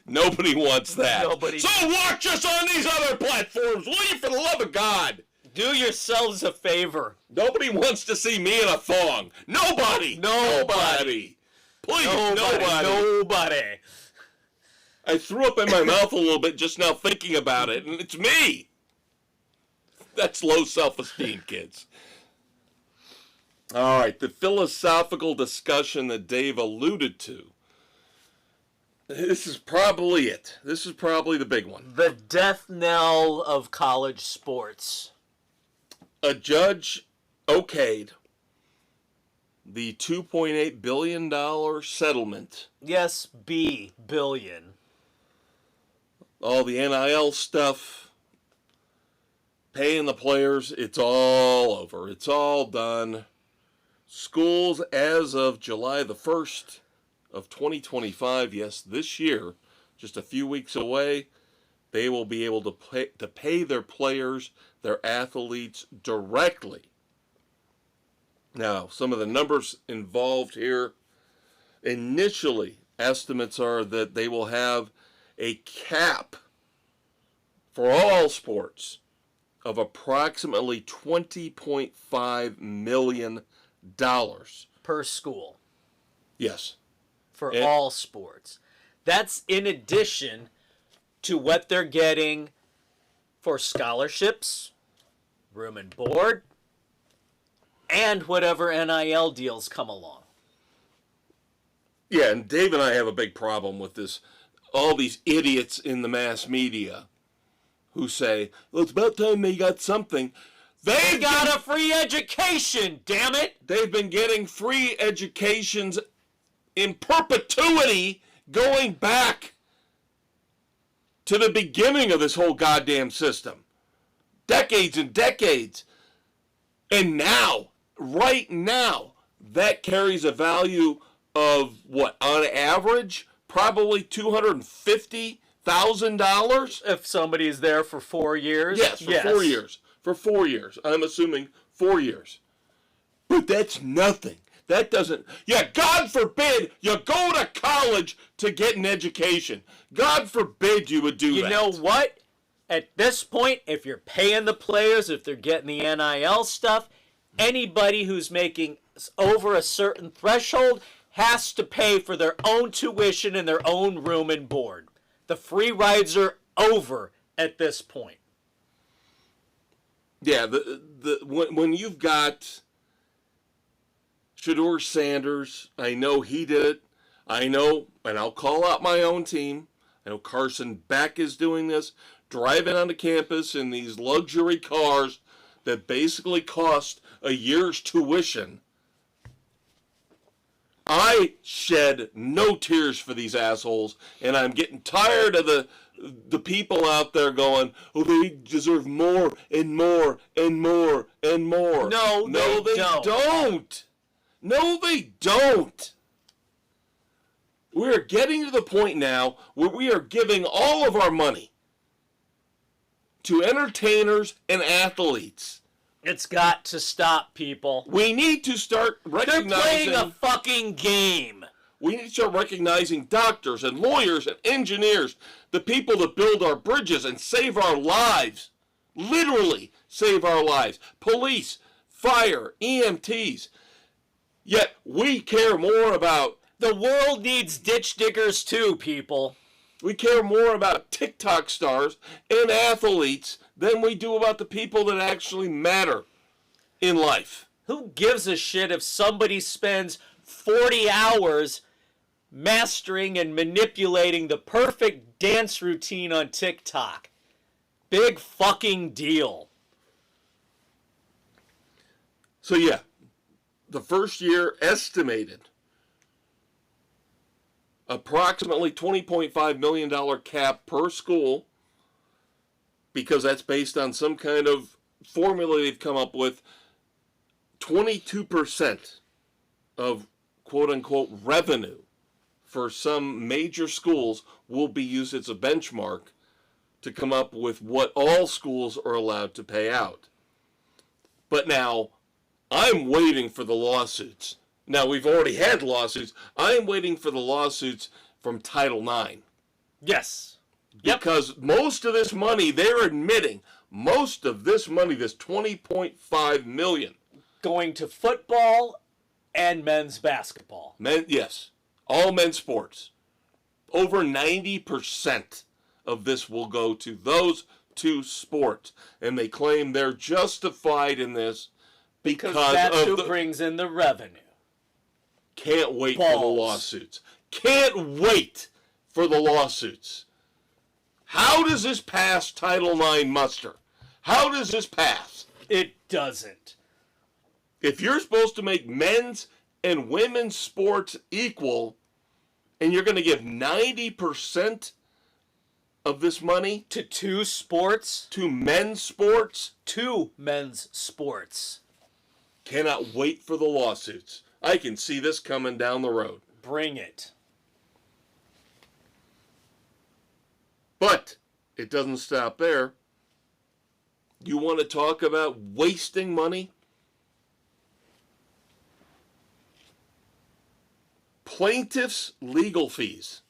Nobody wants that. So watch us on these other platforms, will you, for the love of God?
Do yourselves a favor.
Nobody wants to see me in a thong. Nobody. Please, nobody. I threw up in my mouth a little bit just now thinking about it, and it's me. That's low self-esteem, kids. All right, the philosophical discussion that Dave alluded to. This is probably it. This is probably the big one.
The death knell of college sports.
A judge okayed the $2.8 billion settlement.
Yes, billion.
All the NIL stuff, paying the players, it's all over. It's all done. Schools, as of July the 1st of 2025, yes, this year, just a few weeks away, they will be able to pay their players, their athletes, directly. Now, some of the numbers involved here, initially, estimates are that they will have a cap for all sports of approximately $20.5 million.
Per school.
Yes.
For all sports. That's in addition to what they're getting for scholarships, room and board, and whatever NIL deals come along.
Yeah, and Dave and I have a big problem with this. All these idiots in the mass media who say, well, it's about time they got something.
They got a free education, damn it!
They've been getting free educations in perpetuity going back to the beginning of this whole goddamn system. Decades and decades. And now, right now, that carries a value of, what, on average, probably $250,000?
If somebody's there for 4 years?
Yes, for 4 years. For 4 years. I'm assuming 4 years. But that's nothing. That doesn't... Yeah, God forbid you go to college to get an education. God forbid you would do that.
You know what? At this point, if you're paying the players, if they're getting the NIL stuff, anybody who's making over a certain threshold has to pay for their own tuition and their own room and board. The free rides are over at this point.
Yeah, when you've got Shedeur Sanders, I know he did it. I know, and I'll call out my own team. I know Carson Beck is doing this, driving onto campus in these luxury cars that basically cost a year's tuition. I shed no tears for these assholes, and I'm getting tired of the people out there going, oh, they deserve more and more and more and more.
No, they
don't. No, they don't. We're getting to the point now where we are giving all of our money to entertainers and athletes.
It's got to stop, people.
We need to start recognizing...
They're playing a fucking game.
We need to start recognizing doctors and lawyers and engineers, the people that build our bridges and save our lives. Literally save our lives. Police, fire, EMTs. Yet we care more about...
The world needs ditch diggers too, people.
We care more about TikTok stars and athletes than we do about the people that actually matter in life.
Who gives a shit if somebody spends 40 hours mastering and manipulating the perfect dance routine on TikTok? Big fucking deal.
So yeah, the first year estimated approximately $20.5 million cap per school, because that's based on some kind of formula they've come up with. 22% of quote-unquote revenue for some major schools will be used as a benchmark to come up with what all schools are allowed to pay out. But now, I'm waiting for the lawsuits. Now, we've already had lawsuits. I'm waiting for the lawsuits from Title IX.
Yes.
Because most of this money, they're admitting, most of this money, this $20.5 million.
Going to football and men's basketball.
Yes, all men's sports. Over 90% of this will go to those two sports. And they claim they're justified in this because
that's
of
who brings in the revenue.
Can't wait for the lawsuits. Can't wait for the lawsuits. How does this pass Title IX muster? How does this pass?
It doesn't.
If you're supposed to make men's and women's sports equal, and you're going to give 90% of this money
to two sports,
to men's sports,
two men's sports.
Cannot wait for the lawsuits. I can see this coming down the road.
Bring it.
But it doesn't stop there. You want to talk about wasting money? Plaintiffs' legal fees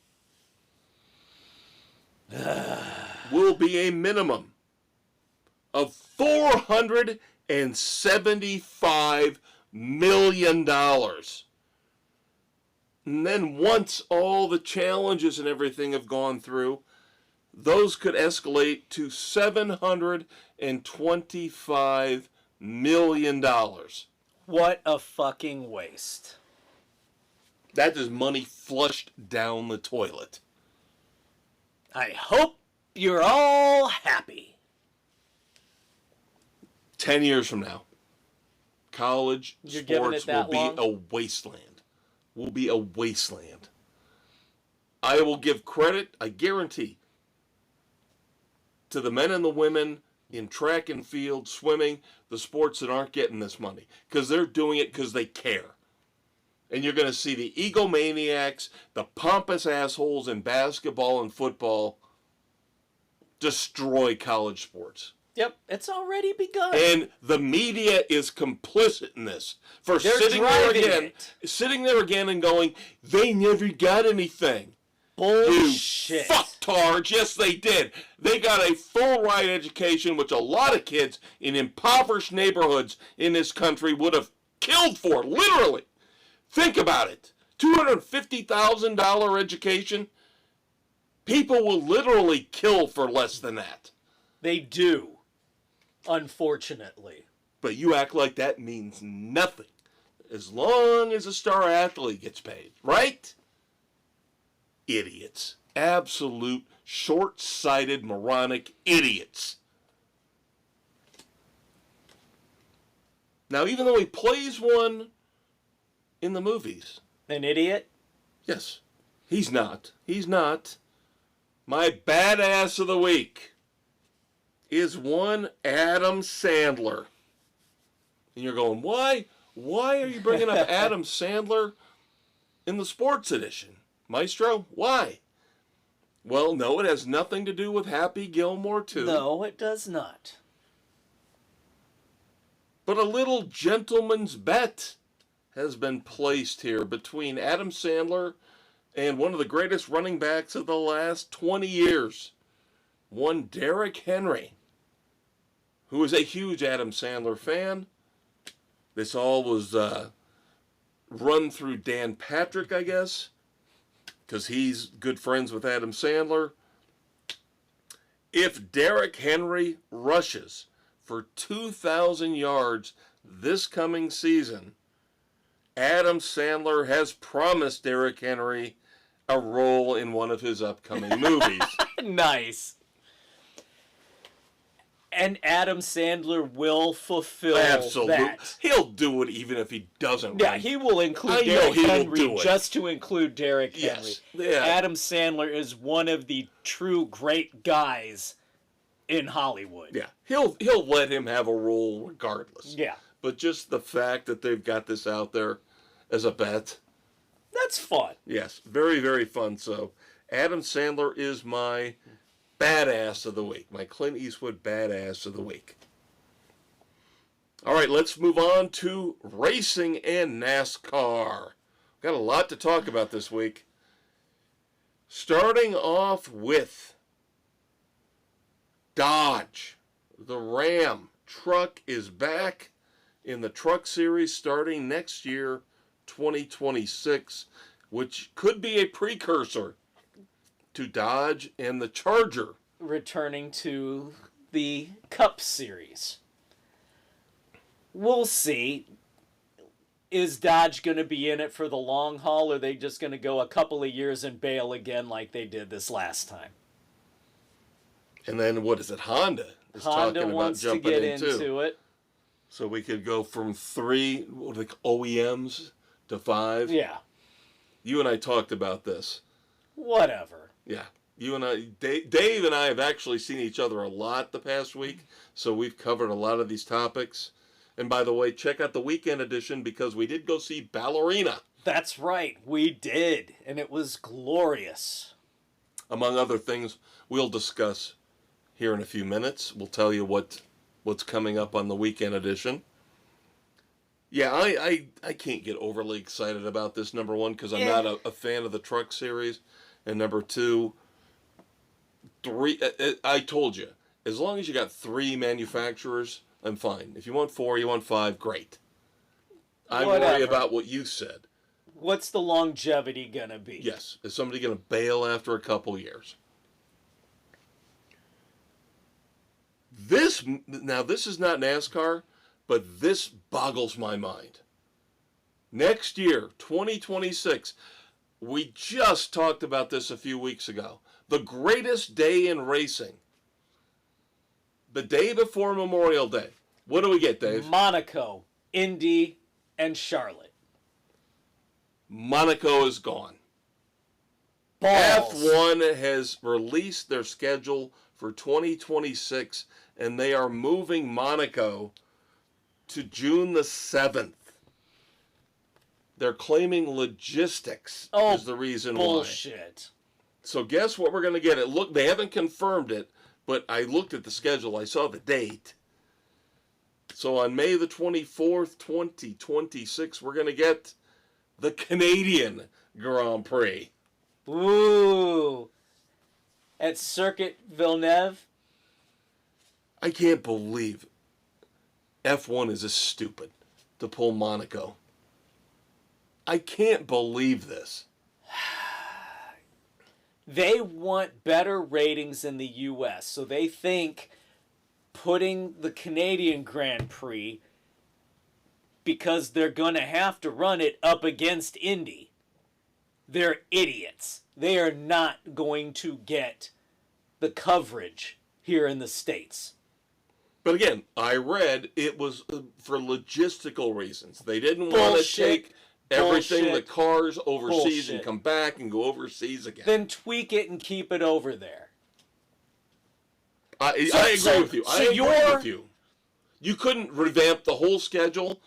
will be a minimum of $475 million. And then once all the challenges and everything have gone through, those could escalate to $725 million.
What a fucking waste.
That is money flushed down the toilet.
I hope you're all happy.
10 years from now, college sports will be a wasteland. Will be a wasteland. I will give credit, I guarantee, to the men and the women in track and field, swimming, the sports that aren't getting this money. Because they're doing it because they care. And you're going to see the egomaniacs, the pompous assholes in basketball and football destroy college sports.
Yep, it's already begun.
And the media is complicit in this. They're sitting there again and going, they never got anything.
Bullshit.
You fucktards. Yes, they did. They got a full ride education, which a lot of kids in impoverished neighborhoods in this country would have killed for, literally. Think about it. $250,000 education. People will literally kill for less than that.
They do, unfortunately.
But you act like that means nothing. As long as a star athlete gets paid, right? Idiots. Absolute short-sighted, moronic idiots. Now, even though he plays one in the movies.
An idiot?
Yes. He's not. He's not. My badass of the week is one Adam Sandler. And you're going, why Why are you bringing up Adam Sandler in the sports edition? Maestro, why? Well, no, it has nothing to do with Happy Gilmore 2.
No, it does not.
But a little gentleman's bet has been placed here between Adam Sandler and one of the greatest running backs of the last 20 years, one Derrick Henry, who is a huge Adam Sandler fan. This all was run through Dan Patrick, I guess, because he's good friends with Adam Sandler. If Derrick Henry rushes for 2,000 yards this coming season, Adam Sandler has promised Derrick Henry a role in one of his upcoming movies.
Nice. And Adam Sandler will fulfill that.
He'll do it even if he doesn't.
Yeah, he will include Derrick Henry just to include Derrick Henry.
Yeah.
Adam Sandler is one of the true great guys in Hollywood.
Yeah, he'll let him have a role regardless.
Yeah.
But just the fact that they've got this out there as a bet.
That's fun.
Yes, very, very fun. So Adam Sandler is my badass of the week, my Clint Eastwood badass of the week. All right, let's move on to racing and NASCAR. Got a lot to talk about this week. Starting off with Dodge. The Ram truck is back in the Truck Series starting next year, 2026, which could be a precursor to Dodge and the Charger.
Returning to the Cup Series. We'll see. Is Dodge going to be in it for the long haul, or are they just going to go a couple of years and bail again like they did this last time?
And then, what is it? Honda is
Honda
talking about
wants
jumping
to get
into
it.
So we could go from 3 OEMs to 5.
Yeah.
You and I talked about this.
Whatever.
Yeah. You and I, Dave and I have actually seen each other a lot the past week, so we've covered a lot of these topics. And by the way, check out the weekend edition because we did go see Ballerina.
That's right, we did, and it was glorious.
Among other things, we'll discuss here in a few minutes. We'll tell you what's coming up on the weekend edition. Yeah, I can't get overly excited about this, number one, because I'm not a fan of the Truck Series. And number two, I told you, as long as you got 3 manufacturers, I'm fine. If you want 4, you want 5, great. I worry about what you said.
What's the longevity going to be?
Yes. Is somebody going to bail after a couple years? This is not NASCAR, but this boggles my mind. Next year, 2026, we just talked about this a few weeks ago. The greatest day in racing. The day before Memorial Day. What do we get, Dave?
Monaco, Indy, and Charlotte.
Monaco is gone.
Balls.
F1 has released their schedule for 2026, and they are moving Monaco to June the 7th. They're claiming logistics is the reason
bullshit.
why. So guess what we're going to get? Look, they haven't confirmed it, but I looked at the schedule. I saw the date. So on May the 24th, 2026, we're going to get the Canadian Grand Prix.
Ooh. At Circuit Villeneuve?
I can't believe F1 is this stupid to pull Monaco. I can't believe this.
They want better ratings in the U.S., so they think putting the Canadian Grand Prix, because they're going to have to run it up against Indy. They're idiots. They are not going to get the coverage here in the States.
But again, I read it was for logistical reasons. They didn't want to take everything, the cars overseas and come back and go overseas again.
Then tweak it and keep it over there.
I agree with you. I agree with you. You couldn't revamp the whole schedule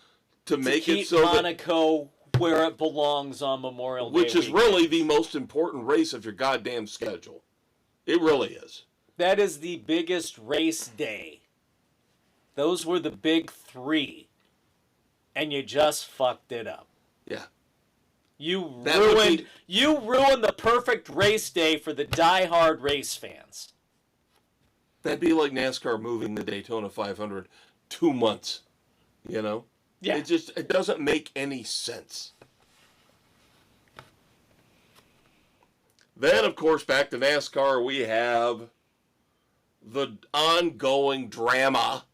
to make
keep
it so
Monaco where it belongs on Memorial Day
which is
weekend.
really the most important race of your goddamn schedule. It really is.
That is the biggest race day. Those were the big three. And you just fucked it up.
Yeah.
You ruined the perfect race day for the die-hard race fans.
That'd be like NASCAR moving the Daytona 500 2 months. You know?
Yeah.
It doesn't make any sense. Then, of course, back to NASCAR, we have the ongoing drama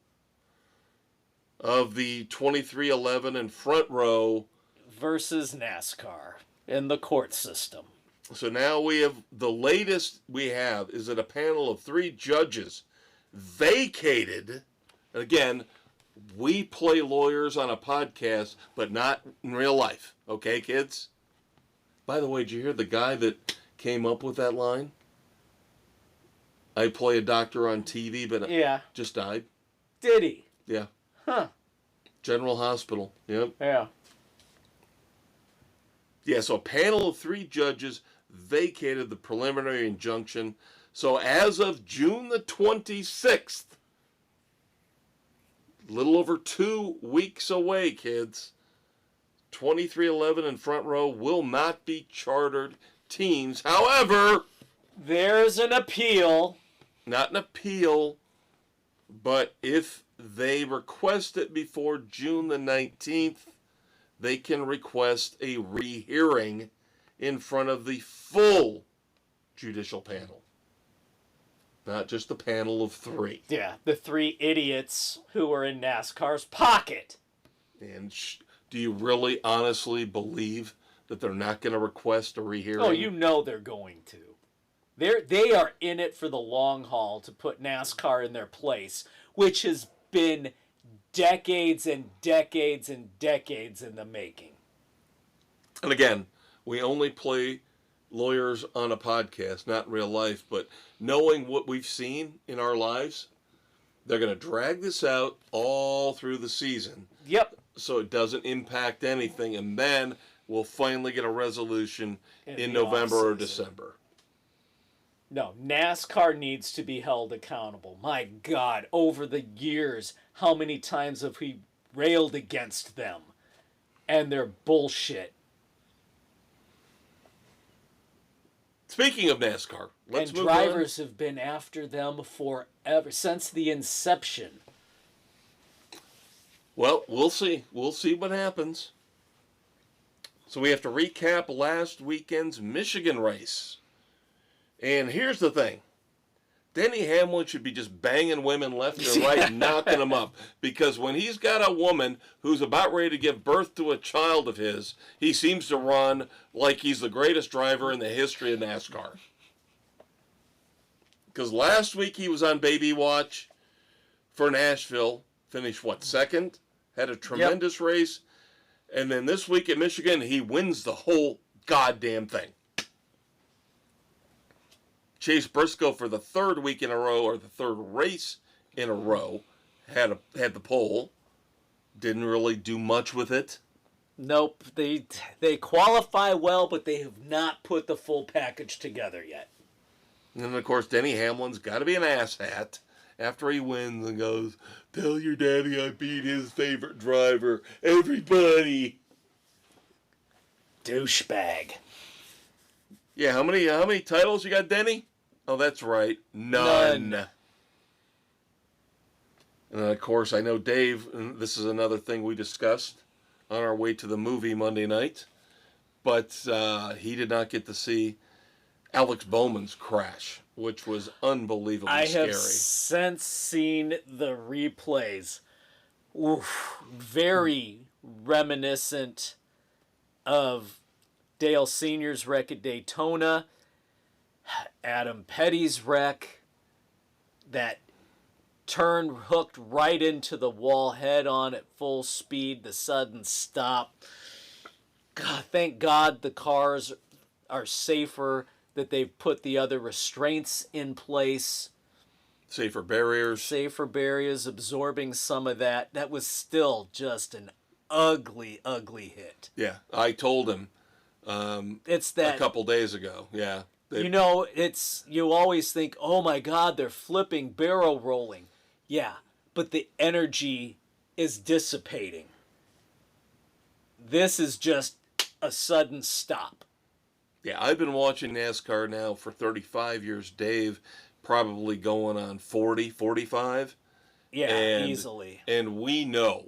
of the 2311 and front row
versus NASCAR in the court system.
So now we have the latest we have is that a panel of 3 judges vacated. Again, we play lawyers on a podcast, but not in real life. Okay, kids? By the way, did you hear the guy that came up with that line? I play a doctor on TV, but just died.
Did he?
Yeah.
Huh.
General Hospital. Yep.
Yeah.
Yeah, so a panel of 3 judges vacated the preliminary injunction. So as of June the 26th, a little over 2 weeks away, kids, 2311 and front row will not be chartered teams. However,
there's an appeal.
Not an appeal, but if they request it before June the 19th, they can request a rehearing in front of the full judicial panel. Not just the panel of 3.
Yeah, the 3 idiots who are in NASCAR's pocket.
And do you really honestly believe that they're not going to request a rehearing?
Oh, you know they're going to. They are in it for the long haul to put NASCAR in their place, which has been decades and decades and decades in the making.
And again, we only play lawyers on a podcast, not in real life, but knowing what we've seen in our lives, they're going to drag this out all through the season.
Yep.
So it doesn't impact anything, and then we'll finally get a resolution in November or December.
No, NASCAR needs to be held accountable. My God, over the years, how many times have we railed against them and their bullshit?
Speaking of NASCAR, let's move on.
And drivers have been after them forever, since the inception.
Well, we'll see. We'll see what happens. So we have to recap last weekend's Michigan race. And here's the thing. Denny Hamlin should be just banging women left and right and knocking them up. Because when he's got a woman who's about ready to give birth to a child of his, he seems to run like he's the greatest driver in the history of NASCAR. Because last week he was on baby watch for Nashville. Finished, second? Had a tremendous race. And then this week at Michigan, he wins the whole goddamn thing. Chase Briscoe for the 3rd week in a row, or the 3rd race in a row, had the pole. Didn't really do much with it.
Nope. They qualify well, but they have not put the full package together yet.
And then, of course, Denny Hamlin's got to be an asshat after he wins and goes, "Tell your daddy I beat his favorite driver, everybody."
Douchebag.
Yeah, how many titles you got, Denny? Oh, that's right. None. And of course, I know Dave, and this is another thing we discussed on our way to the movie Monday night, but he did not get to see Alex Bowman's crash, which was unbelievably scary.
I have since seen the replays. Oof, very reminiscent of Dale Sr.'s wreck at Daytona, Adam Petty's wreck, that turn hooked right into the wall head on at full speed, the sudden stop. God, thank God the cars are safer, that they've put the other restraints in place.
Safer barriers.
Safer barriers, absorbing some of that. That was still just an ugly, ugly hit.
Yeah, I told him
It's that
a couple days ago. Yeah.
you always think, oh my God, they're flipping, barrel rolling. Yeah, but the energy is dissipating. This is just a sudden stop.
Yeah, I've been watching NASCAR now for 35 years. Dave, probably going on 40, 45.
Yeah, easily.
And we know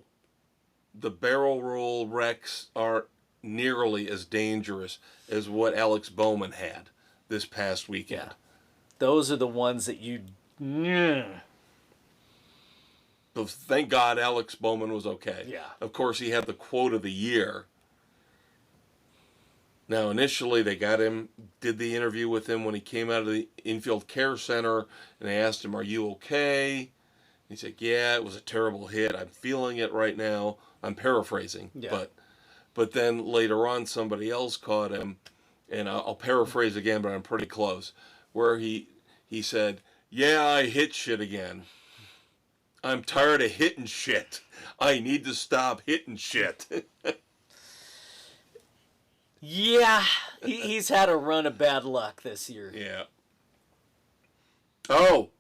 the barrel roll wrecks aren't nearly as dangerous as what Alex Bowman had this past weekend.
Yeah. Those are the ones that you...
So thank God Alex Bowman was okay.
Yeah.
Of course, he had the quote of the year. Now, initially, they got him, did the interview with him when he came out of the infield care center, and they asked him, are you okay? He said, yeah, it was a terrible hit. I'm feeling it right now. I'm paraphrasing.
Yeah.
But then later on, somebody else caught him, and I'll paraphrase again, but I'm pretty close, where he said, yeah, I hit shit again. I'm tired of hitting shit. I need to stop hitting shit.
Yeah, he's had a run of bad luck this year.
Yeah. Oh,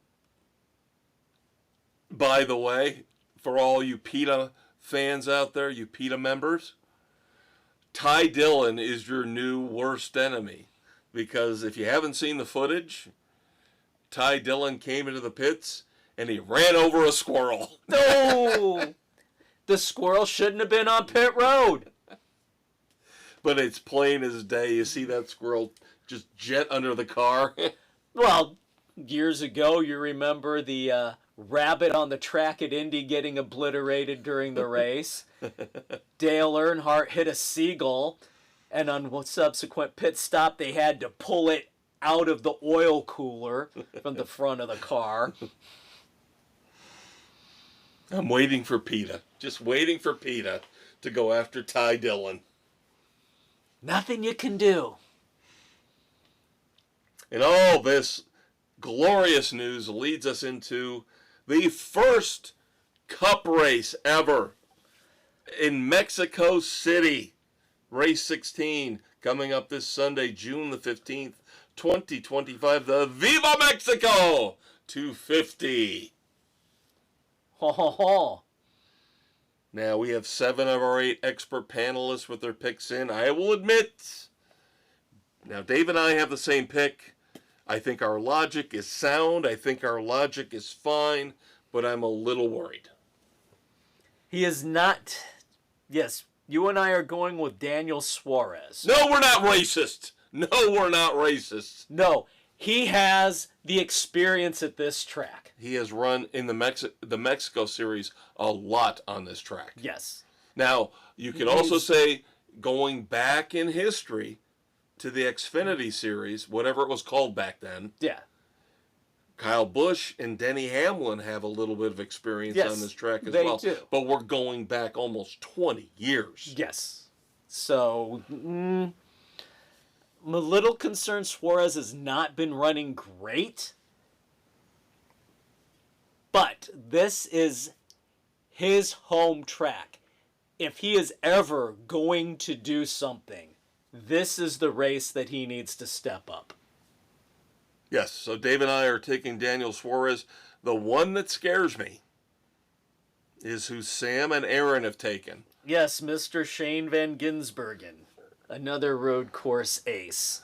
by the way, for all you PETA fans out there, you PETA members, Ty Dillon is your new worst enemy. Because if you haven't seen the footage, Ty Dillon came into the pits and he ran over a squirrel.
No! The squirrel shouldn't have been on pit road.
But it's plain as day. You see that squirrel just jet under the car.
Well, years ago, you remember the rabbit on the track at Indy getting obliterated during the race. Dale Earnhardt hit a seagull, and on subsequent pit stop, they had to pull it out of the oil cooler from the front of the car.
I'm waiting for PETA. Just waiting for PETA to go after Ty Dillon.
Nothing you can do.
And all this glorious news leads us into the first Cup race ever in Mexico City. Race 16 coming up this Sunday, June the 15th, 2025. The Viva Mexico 250.
Ho, ho, ho.
Now, we have 7 of our 8 expert panelists with their picks in. I will admit, now Dave and I have the same pick. I think our logic is sound. I think our logic is fine, but I'm a little worried.
He is not... Yes, you and I are going with Daniel Suarez.
No, we're not racist. No, we're not racist.
No, he has the experience at this track.
He has run in the Mexico Series a lot on this track.
Yes.
Now, you could also say, going back in history to the Xfinity Series, whatever it was called back then.
Yeah.
Kyle Busch and Denny Hamlin have a little bit of experience on this track as well.
They do.
But we're going back almost 20 years.
Yes. So, I'm a little concerned Suarez has not been running great. But this is his home track. If he is ever going to do something, this is the race that he needs to step up.
Yes, so Dave and I are taking Daniel Suarez. The one that scares me is who Sam and Aaron have taken.
Yes, Mr. Shane Van Gisbergen, another road course ace.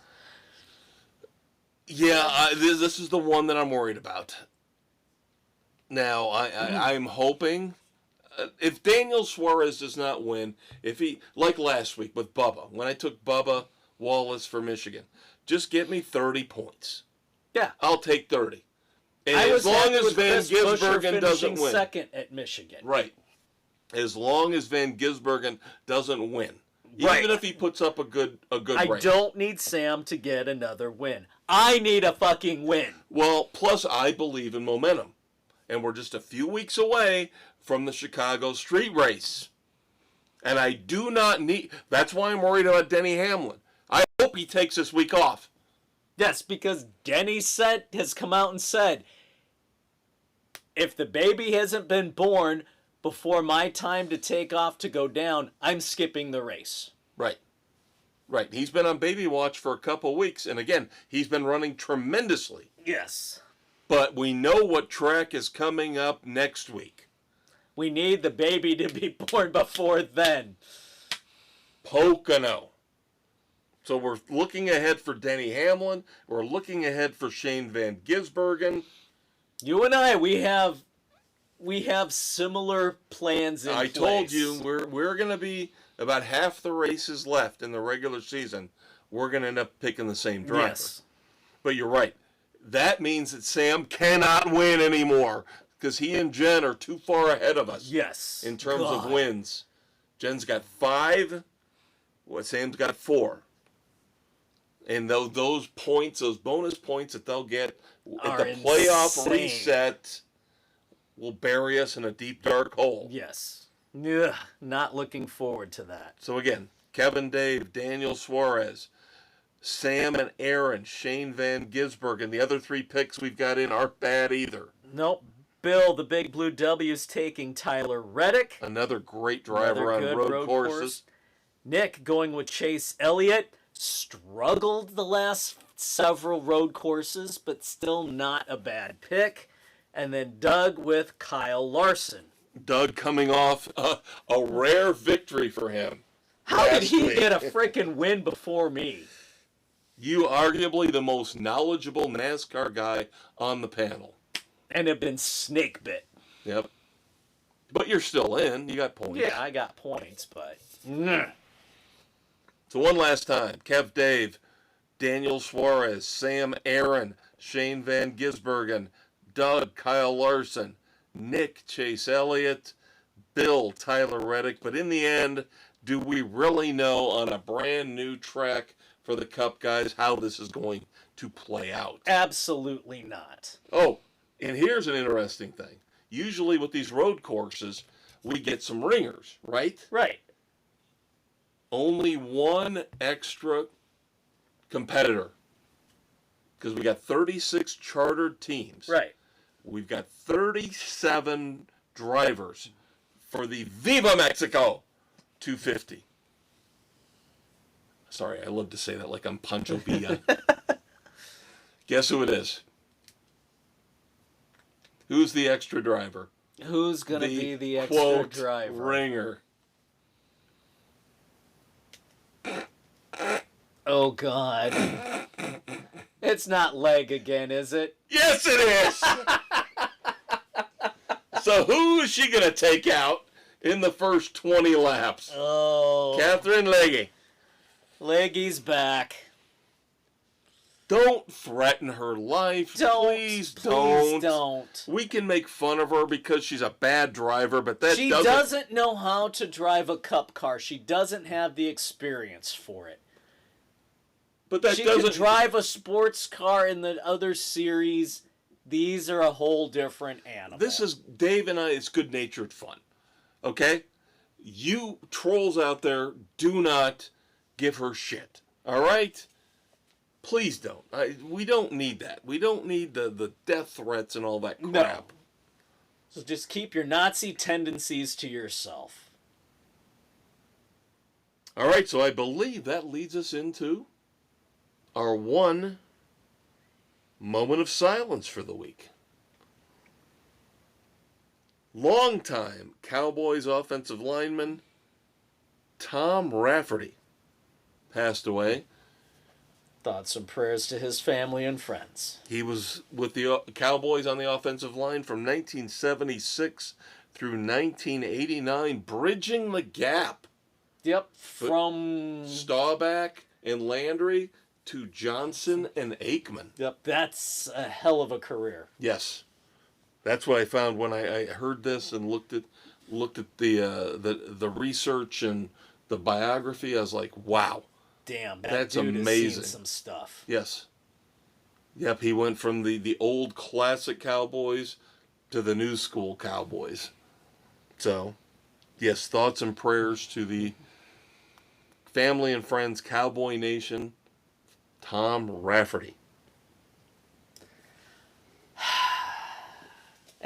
Yeah, this is the one that I'm worried about. Now, I'm hoping, if Daniel Suarez does not win, if he, like last week with Bubba, when I took Bubba Wallace for Michigan, just get me 30 points.
Yeah.
I'll take 30. And
I was
as long
happy
as
with
Van
Chris Buescher
Gisbergen doesn't
finishing
win.
second at Michigan.
Right. As long as Van Gisbergen doesn't win.
Right.
Even if he puts up a good race.
I don't need Sam to get another win. I need a fucking win.
Well, plus I believe in momentum. And we're just a few weeks away from the Chicago street race. And I do not need... That's why I'm worried about Denny Hamlin. I hope he takes this week off.
Yes, because Denny has come out and said, if the baby hasn't been born before my time to take off to go down, I'm skipping the race.
Right. Right. He's been on baby watch for a couple weeks, and again, he's been running tremendously.
Yes.
But we know what track is coming up next week.
We need the baby to be born before then.
Pocono. So we're looking ahead for Denny Hamlin. We're looking ahead for Shane Van Gisbergen.
You and I, we have similar plans in place.
I told you we're going to be about half the races left in the regular season. We're going to end up picking the same driver.
Yes.
But you're right. That means that Sam cannot win anymore because he and Jen are too far ahead of us.
Yes.
In terms of wins. Jen's got 5. Sam's got 4. And those points, those bonus points that they'll get at the playoff reset will bury us in a deep, dark hole.
Yes. Ugh, not looking forward to that.
So again, Kevin Dave, Daniel Suarez, Sam and Aaron, Shane Van Gisbergen, and the other 3 picks we've got in aren't bad either.
Nope. Bill, the Big Blue W's taking Tyler Reddick.
Another great driver on road courses.
Nick going with Chase Elliott. Struggled the last several road courses, but still not a bad pick. And then Doug with Kyle Larson.
Doug coming off a rare victory for him.
How did he get a freaking win before me?
You arguably the most knowledgeable NASCAR guy on the panel.
And have been snake bit.
Yep. But you're still in. You got points.
Yeah, I got points, but...
So one last time. Kev Dave, Daniel Suarez, Sam Aaron, Shane Van Gisbergen, Doug Kyle Larson, Nick Chase Elliott, Bill Tyler Reddick. But in the end, do we really know on a brand new track for the Cup, guys, how this is going to play out?
Absolutely not.
Oh, and here's an interesting thing. Usually with these road courses, we get some ringers, right?
Right.
Only one extra competitor. Because we got 36 chartered teams.
Right.
We've got 37 drivers for the Viva Mexico 250. Sorry, I love to say that like I'm Pancho Villa. Guess who it is? Who's the extra driver?
Who's going to be the extra
quote,
driver?
Ringer.
Oh, God. It's not Leg again, is it?
Yes, it is! So who is she going to take out in the first 20 laps?
Oh.
Catherine Legge.
Leggy's back.
Don't threaten her life. Please don't. We can make fun of her because she's a bad driver, but
she doesn't know how to drive a Cup car. She doesn't have the experience for it.
But that
she
doesn't
can drive a sports car in the other series. These are a whole different animal.
This is Dave and I. It's good-natured fun. Okay? You trolls out there, do not give her shit. All right? Please don't. We don't need that. We don't need the death threats and all that crap.
No. So just keep your Nazi tendencies to yourself.
All right, so I believe that leads us into our one moment of silence for the week. Longtime Cowboys offensive lineman Tom Rafferty passed away.
Thoughts and prayers to his family and friends.
He was with the Cowboys on the offensive line from 1976 through 1989, bridging the gap.
Yep, from
Staubach and Landry to Johnson and Aikman.
Yep, that's a hell of a career.
Yes, that's what I found when I heard this and looked at the research and the biography. I was like, wow.
Damn,
that's
dude
amazing.
Has seen some stuff.
Yes. Yep, he went from the old classic Cowboys to the new school Cowboys. So, yes, thoughts and prayers to the family and friends, Cowboy Nation, Tom Rafferty.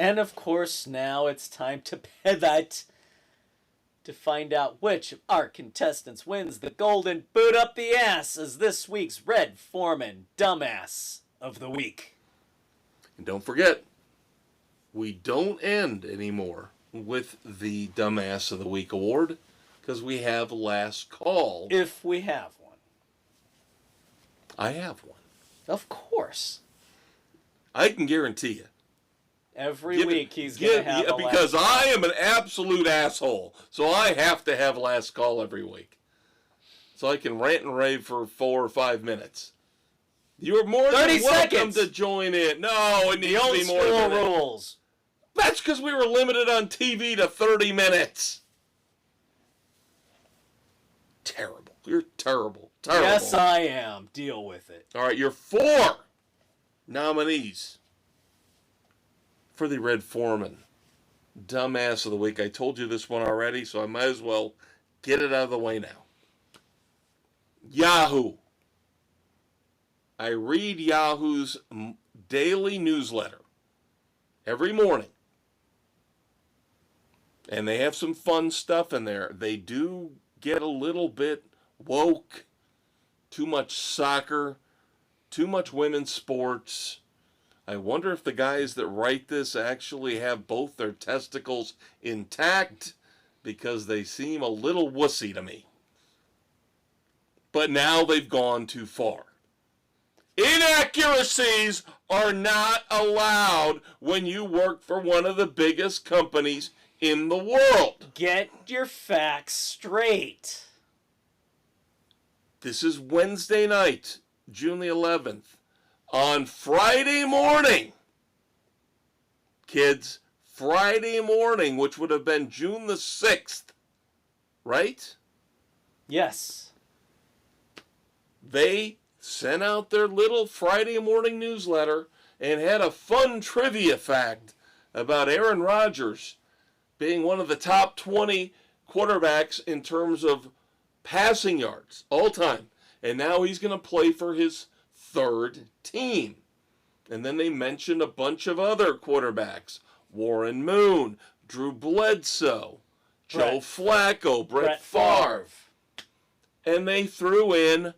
And of course, now it's time to pivot to find out which of our contestants wins the golden boot up the ass as this week's Red Foreman Dumbass of the Week.
And don't forget, we don't end anymore with the Dumbass of the Week award because we have last call.
If we have one.
I have one.
Of course.
I can guarantee you.
Every week he's going to have a
because
last
I am an absolute asshole. So I have to have last call every week. So I can rant and rave for 4 or 5 minutes. You're more than welcome to join in. No, it needs to be more than that.
Rules.
That's because we were limited on TV to 30 minutes. Terrible. You're terrible. Terrible.
Yes, I am. Deal with it.
All right, your 4 nominees for the Red Foreman Dumbass of the Week. I told you this one already, so I might as well get it out of the way now. Yahoo. I read Yahoo's daily newsletter every morning. And they have some fun stuff in there. They do get a little bit woke. Too much soccer. Too much women's sports. I wonder if the guys that write this actually have both their testicles intact, because they seem a little wussy to me. But now they've gone too far. Inaccuracies are not allowed when you work for one of the biggest companies in the world.
Get your facts straight.
This is Wednesday night, June the 11th. On Friday morning, kids, Friday morning, which would have been June the 6th, right?
Yes.
They sent out their little Friday morning newsletter and had a fun trivia fact about Aaron Rodgers being one of the top 20 quarterbacks in terms of passing yards all time. And now he's going to play for his 3rd team. And then they mentioned a bunch of other quarterbacks. Warren Moon, Drew Bledsoe, Joe Flacco, Brett Favre. And they threw in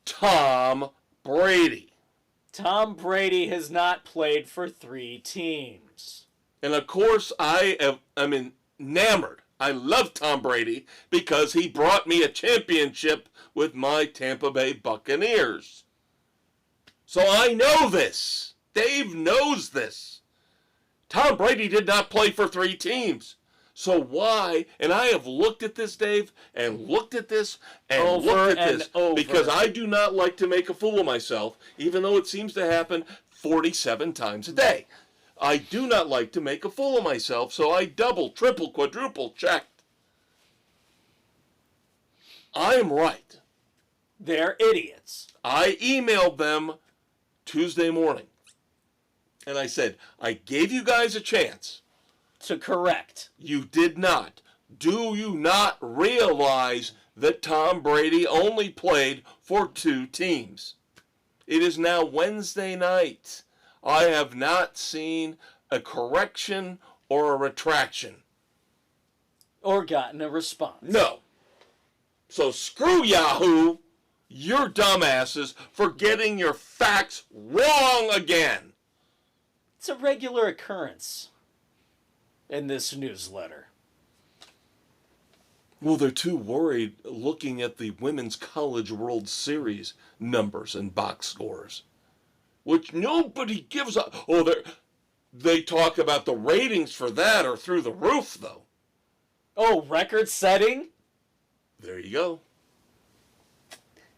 Tom Brady.
Tom Brady has not played for 3 teams.
And of course, I'm enamored. I love Tom Brady because he brought me a championship with my Tampa Bay Buccaneers. So I know this. Dave knows this. Tom Brady did not play for 3 teams. So why? And I have looked at this, Dave, and looked at this, and looked at this, because I do not like to make a fool of myself, even though it seems to happen 47 times a day. I do not like to make a fool of myself, so I double, triple, quadruple checked. I am right.
They're idiots.
I emailed them Tuesday morning, and I said, I gave you guys a chance
to correct.
You did not. Do you not realize that Tom Brady only played for 2 teams? It is now Wednesday night. I have not seen a correction or a retraction.
Or gotten a response.
No. So screw Yahoo, you're dumbasses, for getting your facts wrong again.
It's a regular occurrence in this newsletter.
Well, they're too worried looking at the Women's College World Series numbers and box scores, which nobody gives a... Oh, they talk about the ratings for that are through the roof, though.
Oh, record setting?
There you go.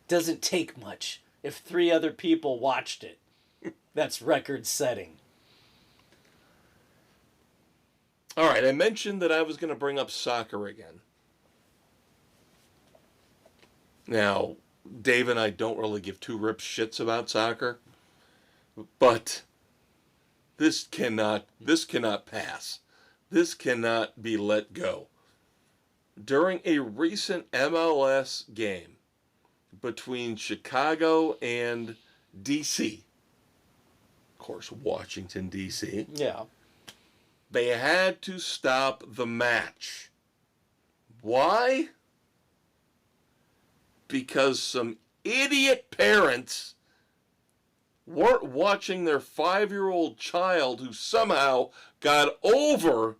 Doesn't take much if 3 other people watched it. That's record setting.
All right, I mentioned that I was going to bring up soccer again. Now, Dave and I don't really give 2 rips shits about soccer, but this cannot pass. This cannot be let go. During a recent MLS game between Chicago and D.C., of course, Washington, D.C.,
yeah,
They had to stop the match. Why? Because some idiot parents weren't watching their 5-year-old child who somehow got over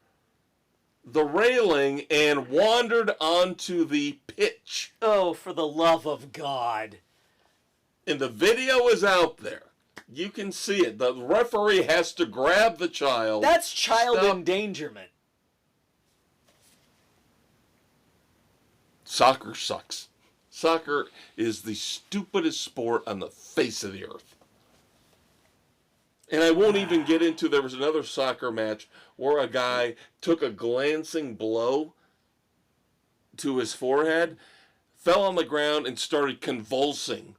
the railing and wandered onto the pitch.
Oh, for the love of God.
And the video is out there. You can see it. The referee has to grab the child.
That's child endangerment.
Soccer sucks. Soccer is the stupidest sport on the face of the earth. And I won't even get into, there was another soccer match where a guy took a glancing blow to his forehead, fell on the ground, and started convulsing.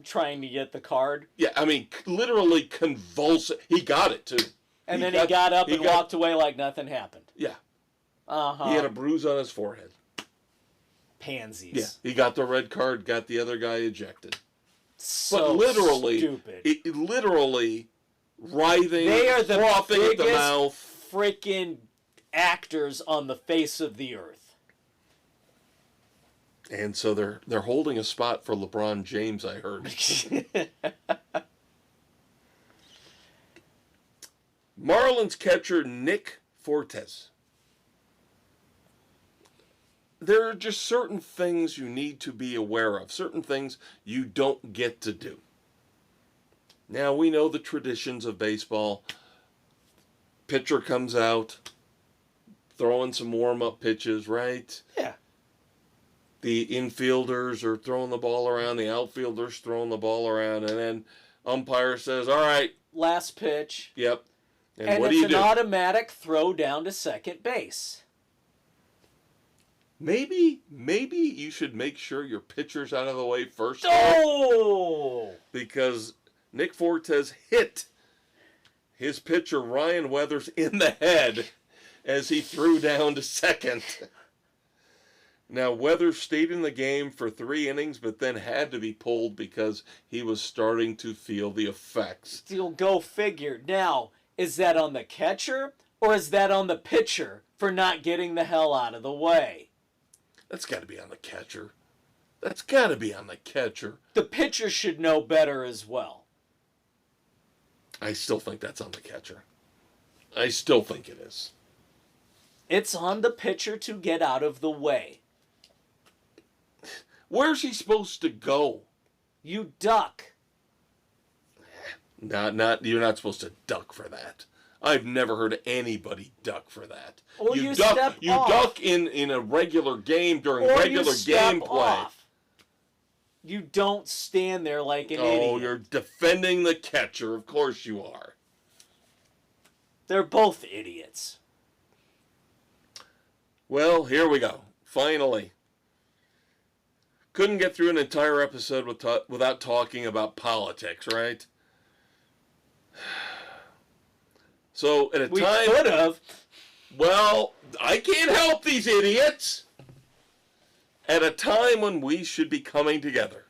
Trying to get the card?
Yeah, I mean, literally convulsing. He got it, too.
And then he got up and walked away like nothing happened.
Yeah.
Uh-huh.
He had a bruise on his forehead.
Pansies.
Yeah, he got the red card, got the other guy ejected.
So
but literally,
stupid.
It literally writhing,
they are the
frothing at the
biggest
mouth.
Freaking actors on the face of the earth.
And so they're holding a spot for LeBron James, I heard. Marlins catcher Nick Fortes. There are just certain things you need to be aware of, certain things you don't get to do. Now, we know the traditions of baseball. Pitcher comes out, throwing some warm-up pitches, right?
Yeah.
The infielders are throwing the ball around, the outfielders throwing the ball around, and then umpire says, all right.
Last pitch.
Yep.
And
what do you do?
It's an automatic throw down to second base.
Maybe you should make sure your pitcher's out of the way first.
Oh!
Because Nick Fortes hit his pitcher Ryan Weathers in the head as he threw down to second. Now, Weathers stayed in the game for 3 innings, but then had to be pulled because he was starting to feel the effects.
You'll go figure. Now, is that on the catcher or is that on the pitcher for not getting the hell out of the way?
That's got to be on the catcher. That's got to be on the catcher.
The pitcher should know better as well.
I still think that's on the catcher. I still think it is.
It's on the pitcher to get out of the way.
Where's he supposed to go?
You duck.
Not. You're not supposed to duck for that. I've never heard anybody duck for that.
Or you step
You
off.
duck in a regular game during
Or
regular
you step
gameplay.
off. You don't stand there like an idiot.
Oh, you're defending the catcher. Of course you are.
They're both idiots.
Well, here we go. Finally. Couldn't get through an entire episode without talking about politics, right? So, at a
We
time...
could have.
Well, I can't help these idiots. At a time when we should be coming together,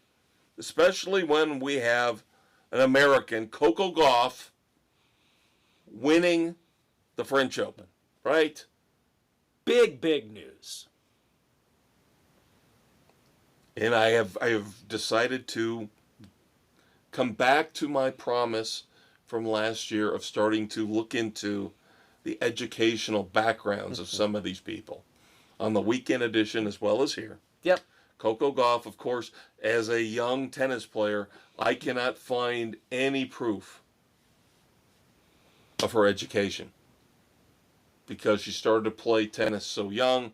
especially when we have an American, Coco Gauff, winning the French Open, right?
Big news.
And I have decided to come back to my promise from last year of starting to look into the educational backgrounds of some of these people on the weekend edition as well as here.
Yep.
Coco Gauff, of course, as a young tennis player, I cannot find any proof of her education because she started to play tennis so young.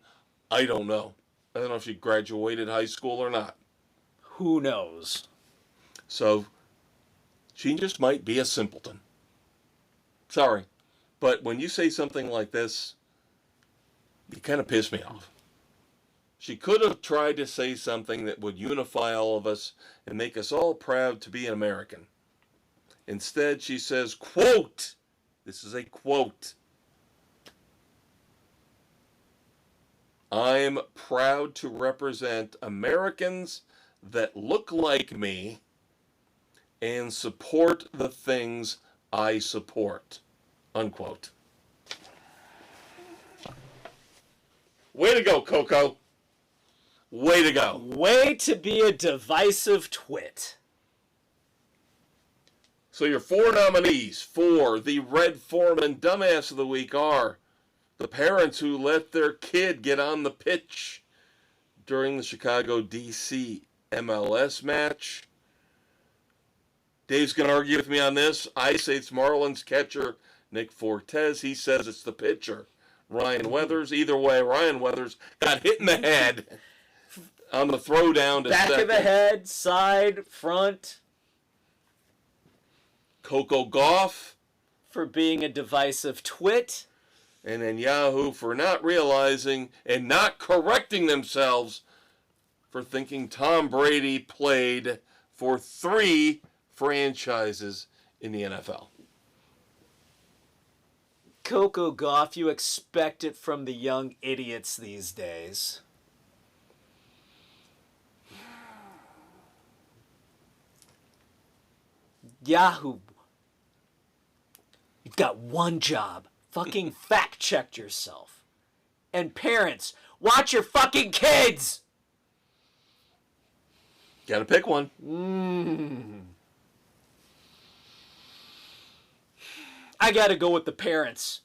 I don't know. I don't know if she graduated high school or not.
Who knows?
So, she just might be a simpleton. Sorry. But when you say something like this, you kind of piss me off. She could have tried to say something that would unify all of us and make us all proud to be an American. Instead, she says, quote, this is a quote, I'm proud to represent Americans that look like me and support the things I support. Unquote. Way to go, Coco. Way to go.
Way to be a divisive twit.
So your 4 nominees for the Red Foreman Dumbass of the Week are the parents who let their kid get on the pitch during the Chicago DC MLS match. Dave's going to argue with me on this. I say it's Marlins catcher Nick Fortes. He says it's the pitcher, Ryan Weathers. Either way, Ryan Weathers got hit in the head on the throw down to
back
second.
of the head, side, front.
Coco Gauff.
For being a divisive twit.
And then Yahoo for not realizing and not correcting themselves for thinking Tom Brady played for 3 franchises in the NFL.
Coco Gauff, you expect it from the young idiots these days. Yahoo, you've got one job. Fucking fact check yourself. And parents, watch your fucking kids!
Gotta pick one.
I gotta go with the parents.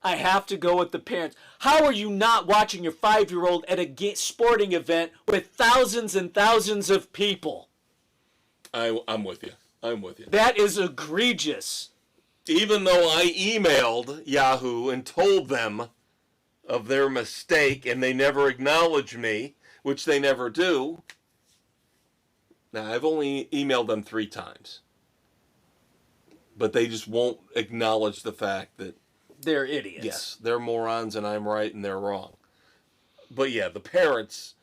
I have to go with the parents. How are you not watching your 5-year-old at a sporting event with thousands and thousands of people?
I'm with you. I'm with you.
That is egregious.
Even though I emailed Yahoo and told them of their mistake and they never acknowledged me, which they never do. Now, I've only emailed them 3 times. But they just won't acknowledge the fact that
they're idiots.
Yes, they're morons and I'm right and they're wrong. But yeah, the parents,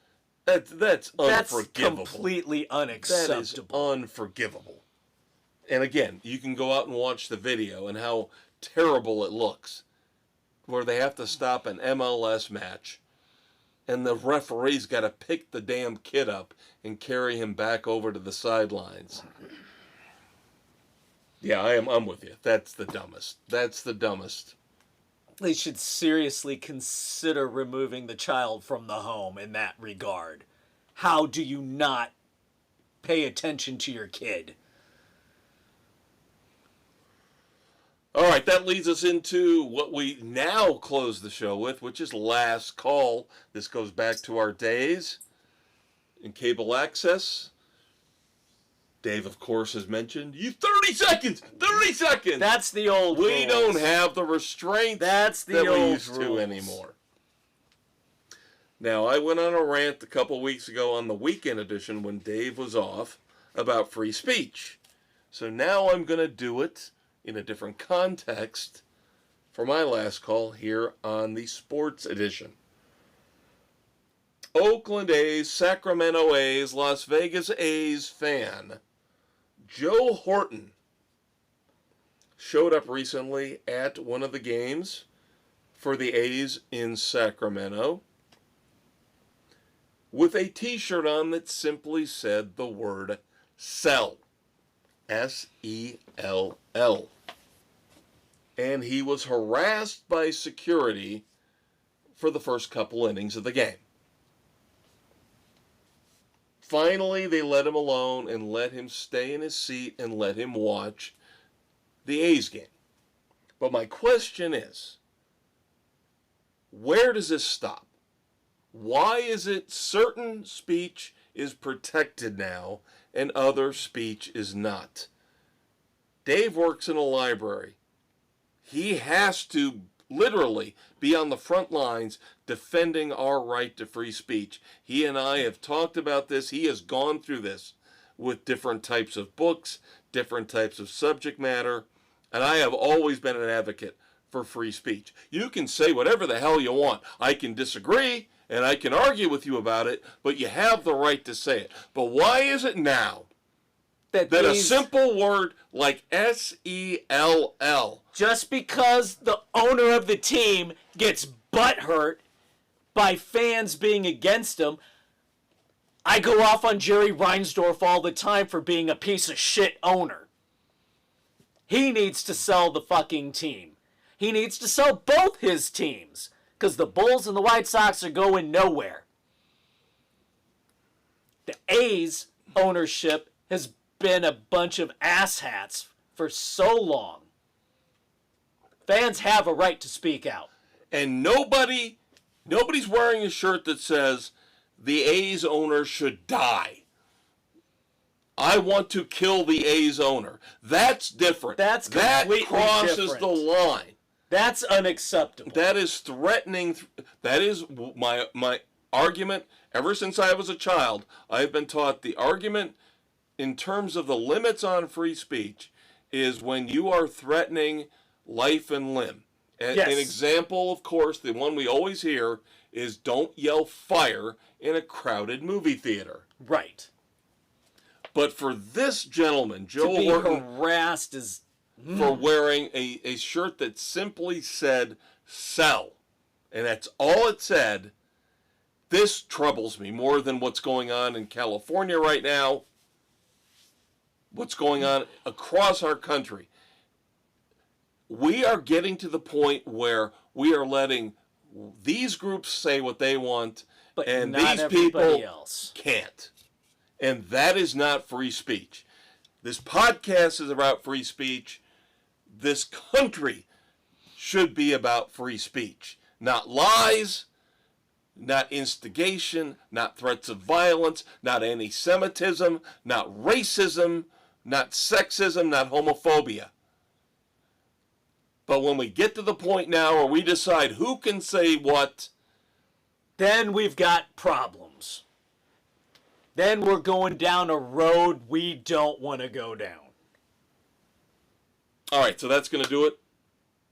that's unforgivable.
That's completely unacceptable.
That is unforgivable. And again, you can go out and watch the video and how terrible it looks, where they have to stop an MLS match and the referee's got to pick the damn kid up and carry him back over to the sidelines. Yeah, I'm with you. That's the dumbest. That's the dumbest.
They should seriously consider removing the child from the home in that regard. How do you not pay attention to your kid?
All right, that leads us into what we now close the show with, which is Last Call. This goes back to our days in cable access. Dave, of course, has mentioned, 30 seconds! 30 seconds!
That's the old
We
rules.
don't have the restraints
That's the
that
old
we used
rules.
to anymore. Now, I went on a rant a couple weeks ago on the weekend edition when Dave was off about free speech. So now I'm going to do it in a different context for my last call here on the sports edition. Oakland A's, Sacramento A's, Las Vegas A's fan Joe Horton showed up recently at one of the games for the A's in Sacramento with a t-shirt on that simply said the word sell. S-E-L-L. And he was harassed by security for the first couple innings of the game. Finally, they let him alone and let him stay in his seat and let him watch the A's game. But my question is, where does this stop? Why is it certain speech is protected now and other speech is not? Dave works in a library. He has to literally be on the front lines defending our right to free speech. He and I have talked about this. He has gone through this with different types of books, different types of subject matter, and I have always been an advocate for free speech. You can say whatever the hell you want. I can disagree and I can argue with you about it, but you have the right to say it. But why is it now that a simple word like S-E-L-L,
just because the owner of the team gets butthurt by fans being against him, I go off on Jerry Reinsdorf all the time for being a piece of shit owner. He needs to sell the fucking team. He needs to sell both his teams. because the Bulls and the White Sox are going nowhere. The A's ownership has been a bunch of asshats for so long. Fans have a right to speak out.
And nobody's wearing a shirt that says the A's owner should die. I want to kill the A's owner. That's different.
That's completely
that crosses
different.
the line.
That's unacceptable.
That is threatening. That is my argument. Ever since I was a child, I've been taught the argument in terms of the limits on free speech is when you are threatening life and limb.
Yes.
An example, of course, the one we always hear is don't yell fire in a crowded movie theater.
Right.
But for this gentleman, Joe
to be
Horton,
harassed is
for wearing a shirt that simply said sell, and that's all it said, this troubles me more than what's going on in California right now, what's going on across our country. We are getting to the point where we are letting these groups say what they want,
but
and
not
these people
else
can't. And that is not free speech. This podcast is about free speech. This country should be about free speech. Not lies, not instigation, not threats of violence, not anti-Semitism, not racism, not sexism, not homophobia. But when we get to the point now where we decide who can say what,
then we've got problems. Then we're going down a road we don't want to go down.
All right, so that's going to do it.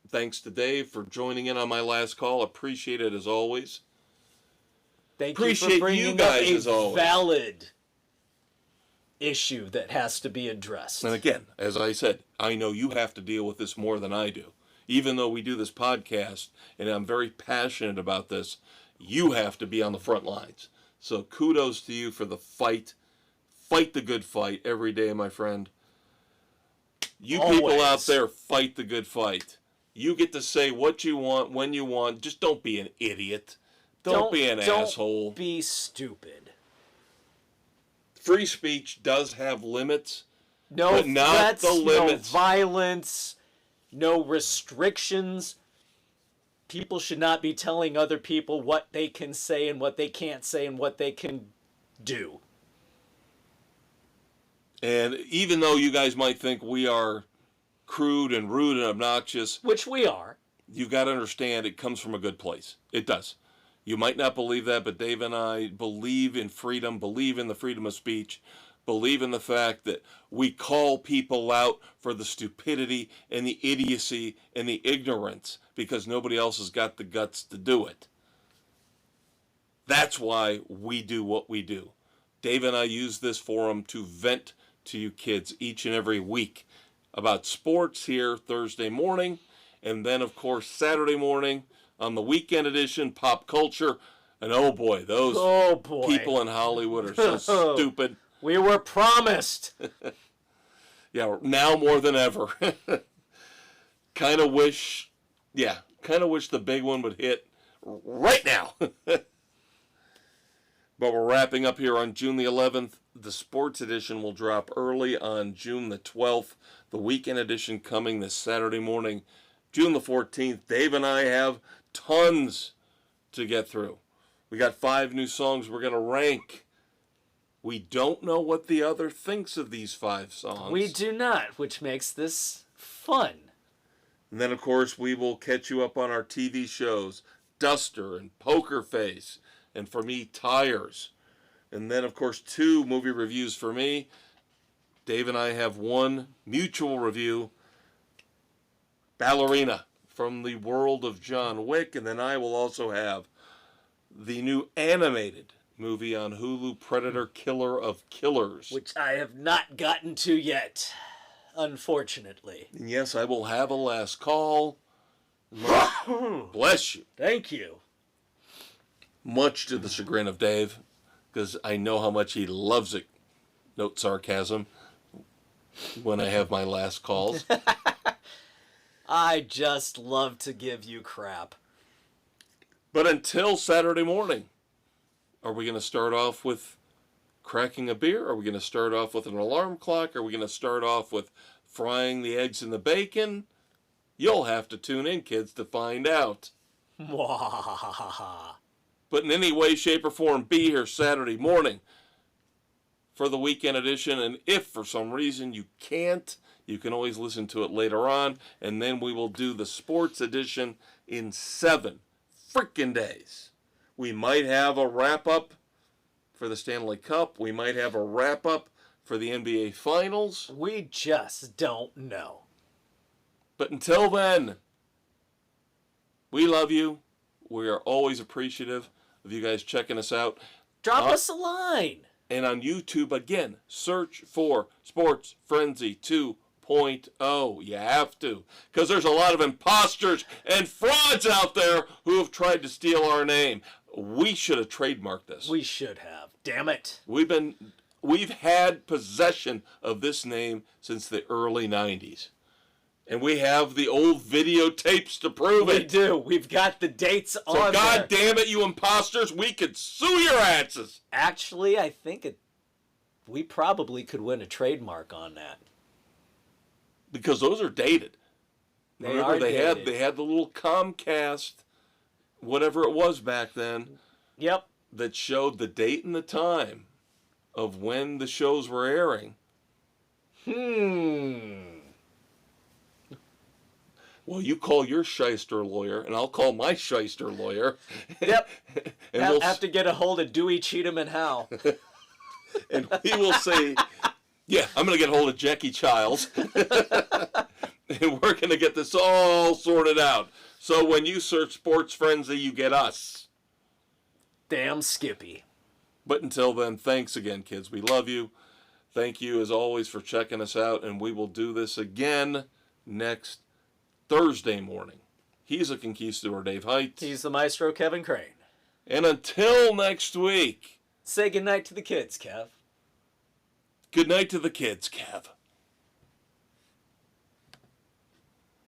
Thanks to Dave for joining in on my last call. Appreciate it as always.
Thank
Appreciate
you for bringing
you guys
up
as
a
always.
valid issue that has to be addressed.
And again, as I said, I know you have to deal with this more than I do. Even though we do this podcast, and I'm very passionate about this, you have to be on the front lines. So kudos to you for the fight. Fight the good fight every day, my friend. You
Always.
people out there, fight the good fight. You get to say what you want, when you want. Just don't be an idiot. Don't be an asshole.
Don't be stupid.
Free speech does have limits.
No
but not
threats,
the limits.
no violence, no restrictions. People should not be telling other people what they can say and what they can't say and what they can do.
And even though you guys might think we are crude and rude and obnoxious,
Which we are.
you've got to understand it comes from a good place. It does. You might not believe that, but Dave and I believe in freedom, believe in the freedom of speech, believe in the fact that we call people out for the stupidity and the idiocy and the ignorance because nobody else has got the guts to do it. That's why we do what we do. Dave and I use this forum to vent to you kids each and every week about sports here Thursday morning, and then, of course, Saturday morning on the weekend edition, pop culture. And oh boy, those people in Hollywood are so stupid.
We were promised.
Yeah, now more than ever. Kind of wish the big one would hit right now. But we're wrapping up here on June the 11th. The sports edition will drop early on June the 12th. The weekend edition coming this Saturday morning, June the 14th. Dave and I have tons to get through. We got 5 new songs we're going to rank. We don't know what the other thinks of these 5 songs.
We do not, which makes this fun.
And then, of course, we will catch you up on our TV shows, Duster and Poker Face, and for me, Tires. And then, of course, 2 movie reviews for me. Dave and I have 1 mutual review, Ballerina, from the world of John Wick. And then I will also have the new animated movie on Hulu, Predator Killer of Killers.
Which I have not gotten to yet, unfortunately.
And yes, I will have a last call. Bless you.
Thank you.
Much to the chagrin of Dave, because I know how much he loves it. Note sarcasm when I have my last calls.
I just love to give you crap.
But until Saturday morning, are we going to start off with cracking a beer? Are we going to start off with an alarm clock? Are we going to start off with frying the eggs and the bacon? You'll have to tune in, kids, to find out. But in any way, shape, or form, be here Saturday morning for the weekend edition. And if for some reason you can't, you can always listen to it later on. And then we will do the sports edition in 7 freaking days. We might have a wrap-up for the Stanley Cup. We might have a wrap-up for the NBA Finals.
We just don't know.
But until then, we love you. We are always appreciative of you guys checking us out.
Drop us a line.
And on YouTube, again, search for Sports Frenzy 2.0. You have to. Because there's a lot of imposters and frauds out there who have tried to steal our name. We should have trademarked this.
We should have. Damn it.
We've had possession of this name since the early 90s. And we have the old videotapes to prove it.
We do. We've got the dates on there.
So God damn it, you imposters, we could sue your asses.
Actually, I think we probably could win a trademark on that.
Because those are dated.
They dated.
They had the little Comcast, whatever it was back then.
Yep.
That showed the date and the time of when the shows were airing. Well, you call your shyster lawyer, and I'll call my shyster lawyer.
Yep.
And
we'll have to get a hold of Dewey, Cheatham, and Howe.
And we will say, yeah, I'm going to get a hold of Jackie Childs. And we're going to get this all sorted out. So when you search Sports Frenzy, you get us.
Damn Skippy.
But until then, thanks again, kids. We love you. Thank you, as always, for checking us out. And we will do this again next Thursday morning. He's a conquistador, Dave Height.
He's the maestro, Kevin Crane.
And until next week,
say goodnight to the kids, Kev.
Good night to the kids, Kev.